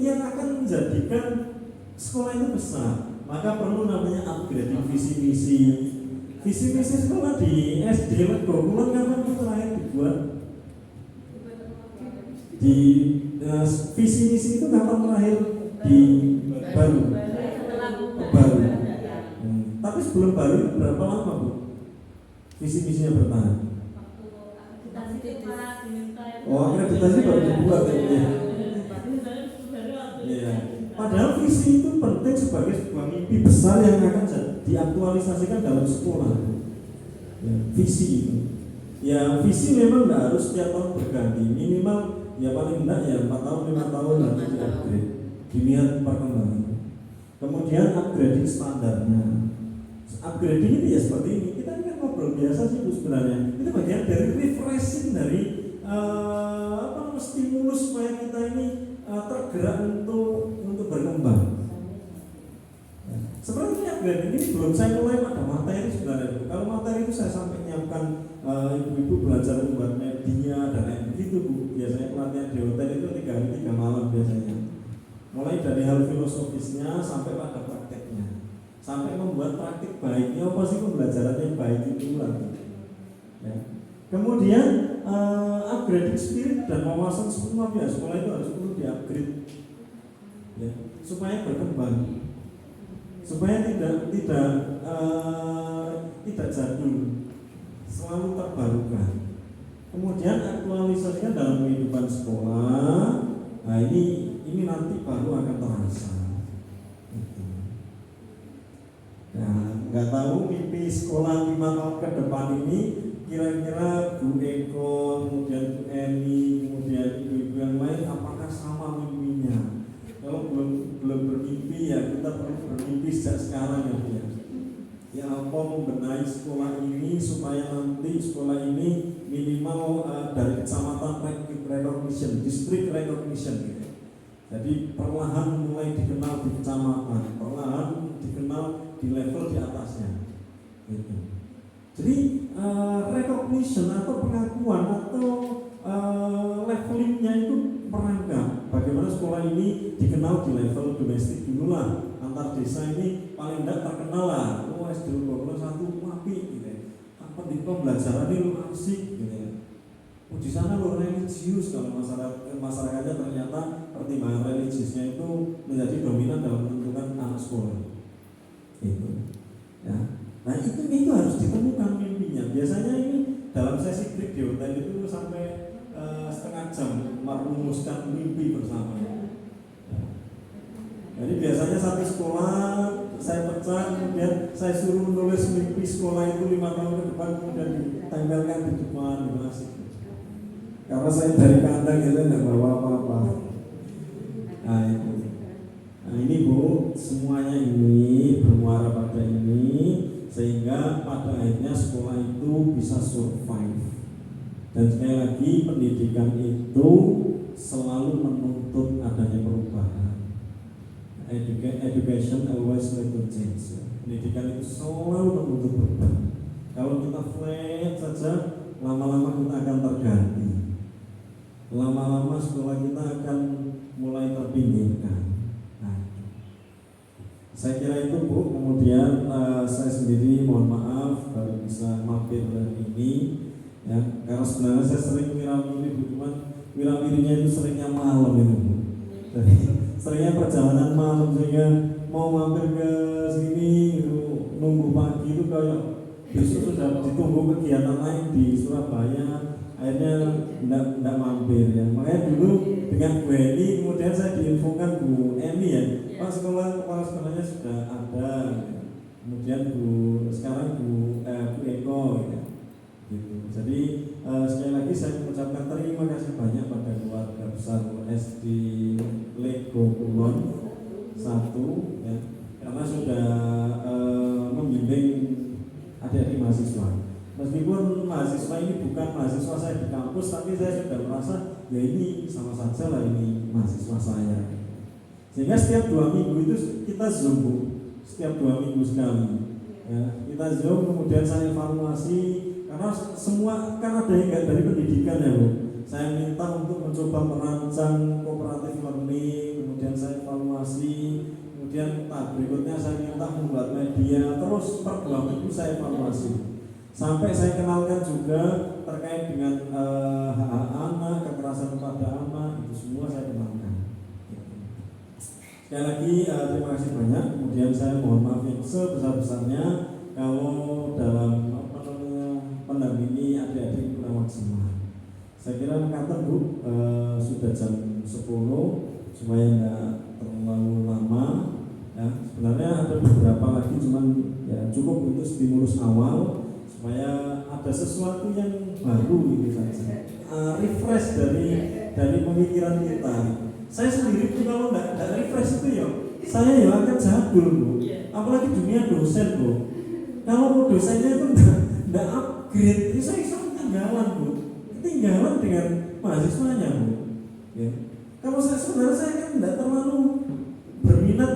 yang akan menjadikan sekolah itu besar. Maka perlu namanya upgrading visi misi. Visi misi sekolah di SD Lego, bulan kapan itu terakhir dibuat? Di visi misi itu kapan terakhir di baru? Tapi sebelum baru berapa lama, Bu? Visi misinya bertahan? Oh, akreditasi baru dibuat ya. Iya. Padahal visi itu penting sebagai sebuah mimpi besar yang akan diaktualisasikan dalam sekolah. Ya, visi itu. Ya, visi memang nggak harus setiap tahun berganti. Minimal ya paling enggak ya 4 tahun 5 tahun harus di-upgrade. Dilihat perkembangan. Kemudian upgrading standarnya. Upgrading ini ya seperti ini. Kita kan ngobrol biasa sih, Bu, sebenarnya. Itu bagian dari refreshing dari stimulus supaya kita ini tergerak untuk berkembang. Sebenarnya upgrading ini belum saya mulai pada materi sebenarnya, Bu. Kalau materi itu saya sampai menyiapkan ibu-ibu belajar membuat media dan lain begitu, Bu. Biasanya pelatihan di hotel itu 3 hari 3 malam biasanya. Mulai dari hal filosofisnya sampai pada prakteknya, sampai membuat praktik baiknya apa sih pembelajaran yang baik itu lagi. Ya. Kemudian upgrading spirit dan wawasan semua ya sekolah itu harus perlu di-upgrade, ya, supaya berkembang, supaya tidak jadul, selalu terbarukan. Kemudian aktualisasikan dalam kehidupan sekolah. Nah ini nanti baru akan terasa. Nah, nggak tahu mimpi sekolah 5 tahun ke depan ini kira-kira Bu Eko, kemudian Bu Eni, kemudian ibu-ibu yang lain apakah sama mimpinya? Kalau belum bermimpi ya kita perlu bermimpi sejak sekarang ya, Bu. Ya apa membenahi sekolah ini supaya nanti sekolah ini minimal dari kecamatan recognition, district recognition gitu. Jadi perlahan mulai dikenal di kecamatan, perlahan dikenal di level di atasnya. Gitu. Jadi recognition atau pengakuan atau levelingnya itu merangkap. Bagaimana sekolah ini dikenal di level domestik dulu lah, antar desa ini paling tidak terkenal lah. Oh SD 21 api gitu. Apa di pembelajaran ini asik gitu. Oh, di sana lo religius, kalau masyarakatnya ternyata pertimbangan religiusnya itu menjadi dominan dalam menentukan anak sekolah. Itu, ya. Nah itu harus ditemukan mimpinya. Biasanya ini dalam sesi break di hotel itu sampai setengah jam merumuskan mimpi bersama. Jadi biasanya satu sekolah saya pecah, kemudian saya suruh menulis mimpi sekolah itu 5 tahun ke depan, kemudian ditempelkan di depan di masjid. Karena saya dari kandang itu tidak bawa apa-apa. Nah itu. Nah ini Bu, semuanya ini bermuara pada ini, sehingga pada akhirnya sekolah itu bisa survive. Dan sekali lagi pendidikan itu selalu menuntut adanya perubahan. Education always need to change. Pendidikan itu selalu menuntut perubahan. Kalau kita flat saja, lama-lama kita akan terganti. Lama-lama sekolah kita akan mulai terpinggirkan. Nah, saya kira itu Bu. Kemudian saya sendiri mohon maaf baru bisa mampir ini, ya, karena sebenarnya saya sering wirawiri Bu, cuman wirawirinya itu seringnya malam itu Bu. Jadi seringnya perjalanan malam, sehingga mau mampir ke sini itu nunggu pagi itu kayak besok sudah ditunggu kegiatan lain di Surabaya. Akhirnya tidak mampir ya. Makanya dulu dengan Bu Eni kemudian saya diinfokan Bu Eni ya, Pak kepala sekolahnya sudah ada. Kemudian sekarang Bu Eko ya. Gitu. Jadi sekali lagi saya mengucapkan terima kasih banyak pada keluarga besar SD Lego Kulon 1 ya, karena sudah membimbing adik-adik mahasiswa. Meskipun mahasiswa ini bukan mahasiswa saya di kampus, tapi saya sudah merasa ya ini sama saja lah ini mahasiswa saya. Sehingga setiap 2 minggu itu kita Zoom Bu, setiap 2 minggu sekali. Ya, kita Zoom, kemudian saya evaluasi, karena semua kan ada yang dari pendidikan ya Bu. Saya minta untuk mencoba merancang cooperative learning, kemudian saya evaluasi, kemudian tahap berikutnya saya minta membuat media, terus per 2 minggu saya evaluasi. Sampai saya kenalkan juga terkait dengan hak anak, kekerasan kepada anak, itu semua saya kenalkan. Sekali lagi terima kasih banyak. Kemudian saya mohon maaf yang sebesar-besarnya kalau dalam pendampingi adik-adik kurang maksimal. Saya kira mengatakan Bu, sudah jam 10 supaya tidak terlalu lama. Ya, sebenarnya ada beberapa lagi, cuman ya cukup untuk stimulus awal supaya ada sesuatu yang baru gitu saja, refresh dari pemikiran kita. Saya sendiri pun kalau tidak refresh itu ya saya ya akan jadul Bu. Apalagi dunia dosen Bu. Kalau dosennya itu tidak upgrade, itu saya ketinggalan Bu. Ketinggalan dengan mahasiswanya Bu. Ya. Kalau sebenarnya saya kan tidak terlalu berminat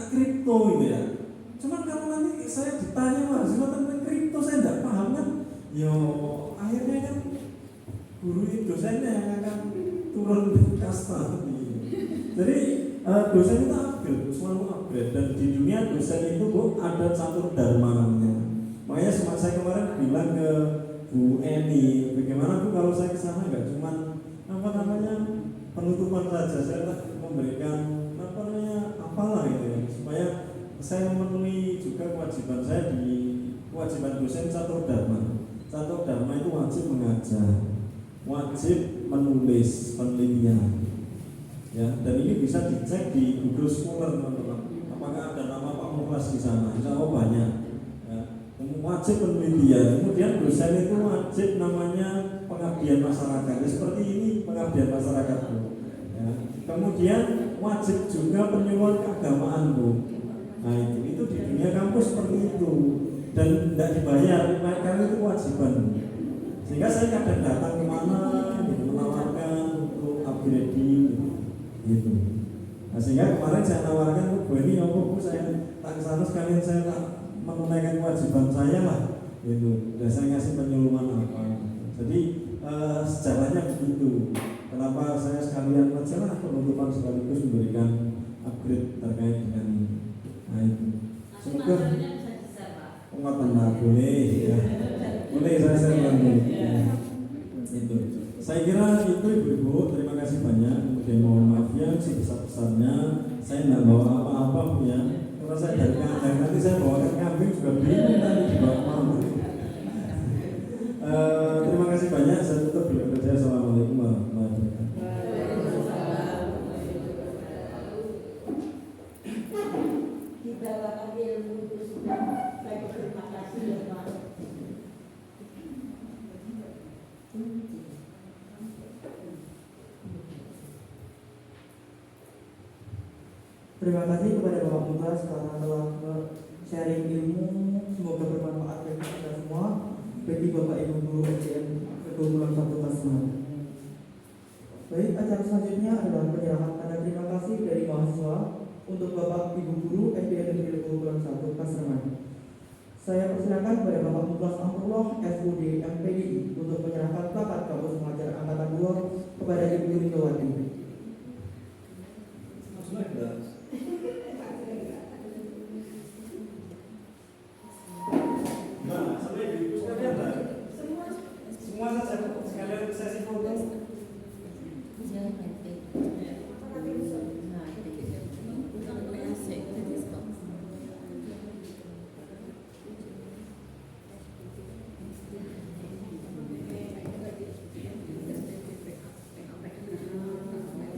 kripto gitu ya. Cuman kalau nanti saya ditanya mahasiswa tentang kripto saya tidak paham kan, yo akhirnya kan guru dosennya yang akan turun kasta. Jadi dosen itu upgrade, selalu upgrade, dan di dunia dosen itu Bu ada catur dharma namanya. Makanya saya kemarin bilang ke Bu Eni, bagaimana Bu kalau saya kesana nggak cuma penutupan saja, saya memberikan apalah gitu ya, supaya saya memenuhi juga kewajiban saya di kewajiban dosen catur dharma. Catur dharma itu wajib mengajar, wajib menulis penelitian. Ya, dan ini bisa dicek di Google Scholar teman-teman. Apakah ada nama Pak Mukhlas di sana? Insya Allah banyak. Ya, wajib penelitian. Kemudian dosen itu wajib namanya pengabdian masyarakat. Ya, seperti ini pengabdian masyarakat Bu. Ya, kemudian wajib juga penyuluhan keagamaan Bu. Nah itu di dunia kampus seperti itu, dan tidak dibayar karena itu kewajiban. Sehingga saya kadang datang kemana gitu, menawarkan untuk upgrading gitu. Nah, sehingga kemarin saya tawarkan Bu ini Bu saya tak kesana sekalian saya tak menunaikan kewajiban saya lah gitu. Dan saya ngasih penyuluhan apa. Jadi sejarahnya begitu. Kenapa saya sekalian aja lah penutupan sekaligus memberikan upgrade terkait dengan ini. Nah itu. Semoga pengetahuan boleh ya. Boleh saya bantu. Itu. Saya kira itu ibu-ibu, terima kasih banyak. Kemudian mohon maaf yang sebesar-besarnya. Saya tidak bawa apa-apa Bu ya. Kalau saya dari kandang nanti saya bawakan kambing juga bingung tadi dibawa kemana. Terima kasih banyak. Saya tutup dengan kerja. Assalamualaikum warahmatullahi wabarakatuh. Kita akan ilmu itu sudah baik, terima kasih ya Pak. Terima kasih kepada Bapak Mubas karena telah sharing ilmu, semoga bermanfaat bagi kita semua, bagi Bapak Ibu Guru SDN Perguruan 1 Kasma. Baik, acara selanjutnya adalah penyerahan tanda terima kasih dari mahasiswa untuk Bapak Ibu Guru SDN Negeri Perguruan 1 Kasma. Saya persilakan kepada Bapak Mubas Amrullah SUD MPDI untuk menyerahkan plakat kampus mengajar angkatan 2 kepada Ibu Nindawati. Semua saja sekalian sesi foto.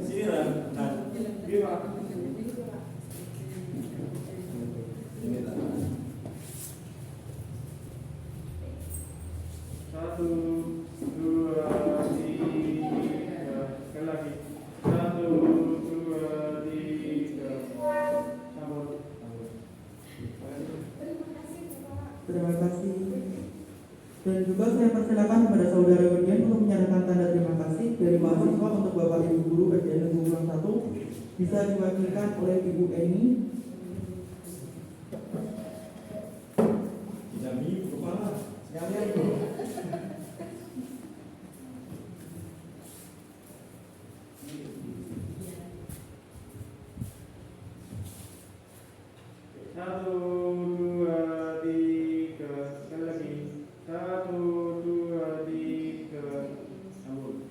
Sini lah. Nah, ini Pak. Satu, dua, tiga, sekali lagi. Satu, dua, tiga. Sambut. Terima kasih. Dan juga saya persilakan kepada saudara Berdian untuk menyerahkan tanda terima kasih dari mahasiswa untuk Bapak Ibu Guru SDN Negeri 1 bisa diwakilkan oleh Ibu Eni. Jami kepala. Sekalian Bu. Satu, dua, tiga, sekali lagi. Satu, dua, tiga. Sambut.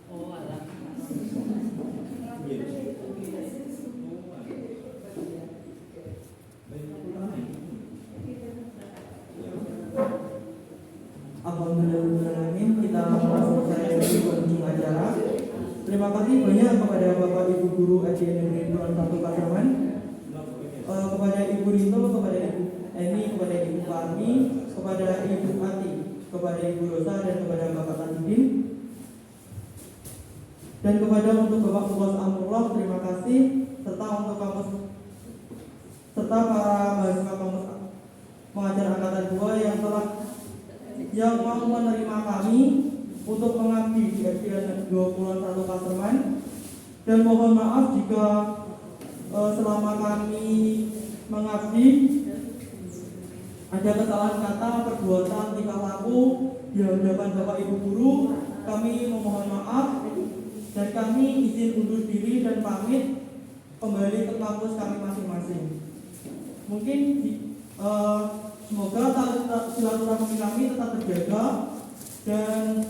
Oh alah. Alhamdulillah, kita langsung saja di penghujung acara. Terima kasih banyak kepada Bapak Ibu Guru SDN Negeri 1 Pasaman, kepada Ibu Rito, kepada Ibu Eni, kepada Ibu Parmi, kepada Ibu Ati, kepada Ibu Rosa, dan kepada Bapak Tajudin. Dan kepada untuk Bapak Mubas Amrullah, terima kasih, serta untuk kampus serta para mahasiswa kampus mengajar angkatan 2 yang mau menerima kami untuk mengabdi di SDN 21 Pasaman. Dan mohon maaf jika selama kami mengabdi ada kesalahan kata, perbuatan, tingkah laku di hadapan Bapak Ibu Guru. Kami memohon maaf dan kami izin undur diri dan pamit kembali ke kampus kami masing-masing. Mungkin semoga silaturahmi kami tetap terjaga, dan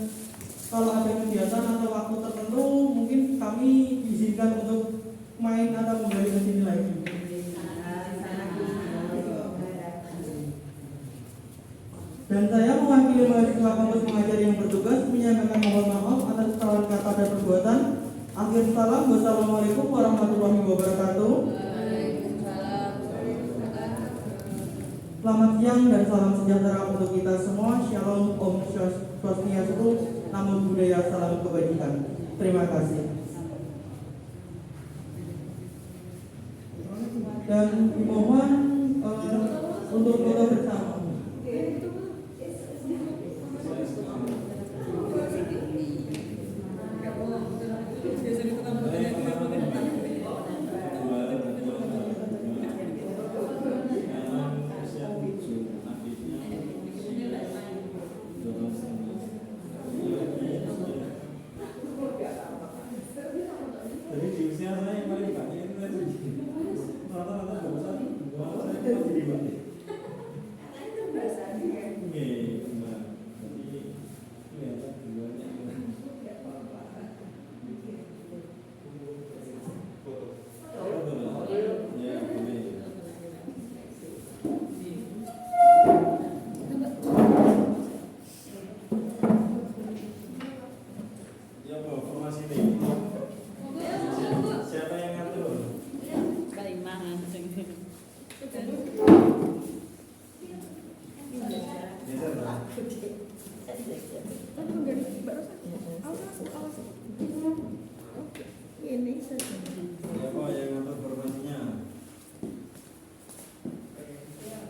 kalau ada kegiatan atau waktu tertentu mungkin kami izinkan untuk main atau kembali ke sini lagi. Dan saya mewakili mahasiswa kampus mengajar yang bertugas menyampaikan mohon maaf atas kesalahan kata dan perbuatan. Akhir salam, wassalamualaikum warahmatullahi wabarakatuh. Selamat siang dan salam sejahtera untuk kita semua. Shalom, Om Swastiastu, Namo Buddhaya, salam kebajikan. Terima kasih. Dan dimohon untuk foto bersama. dasarnya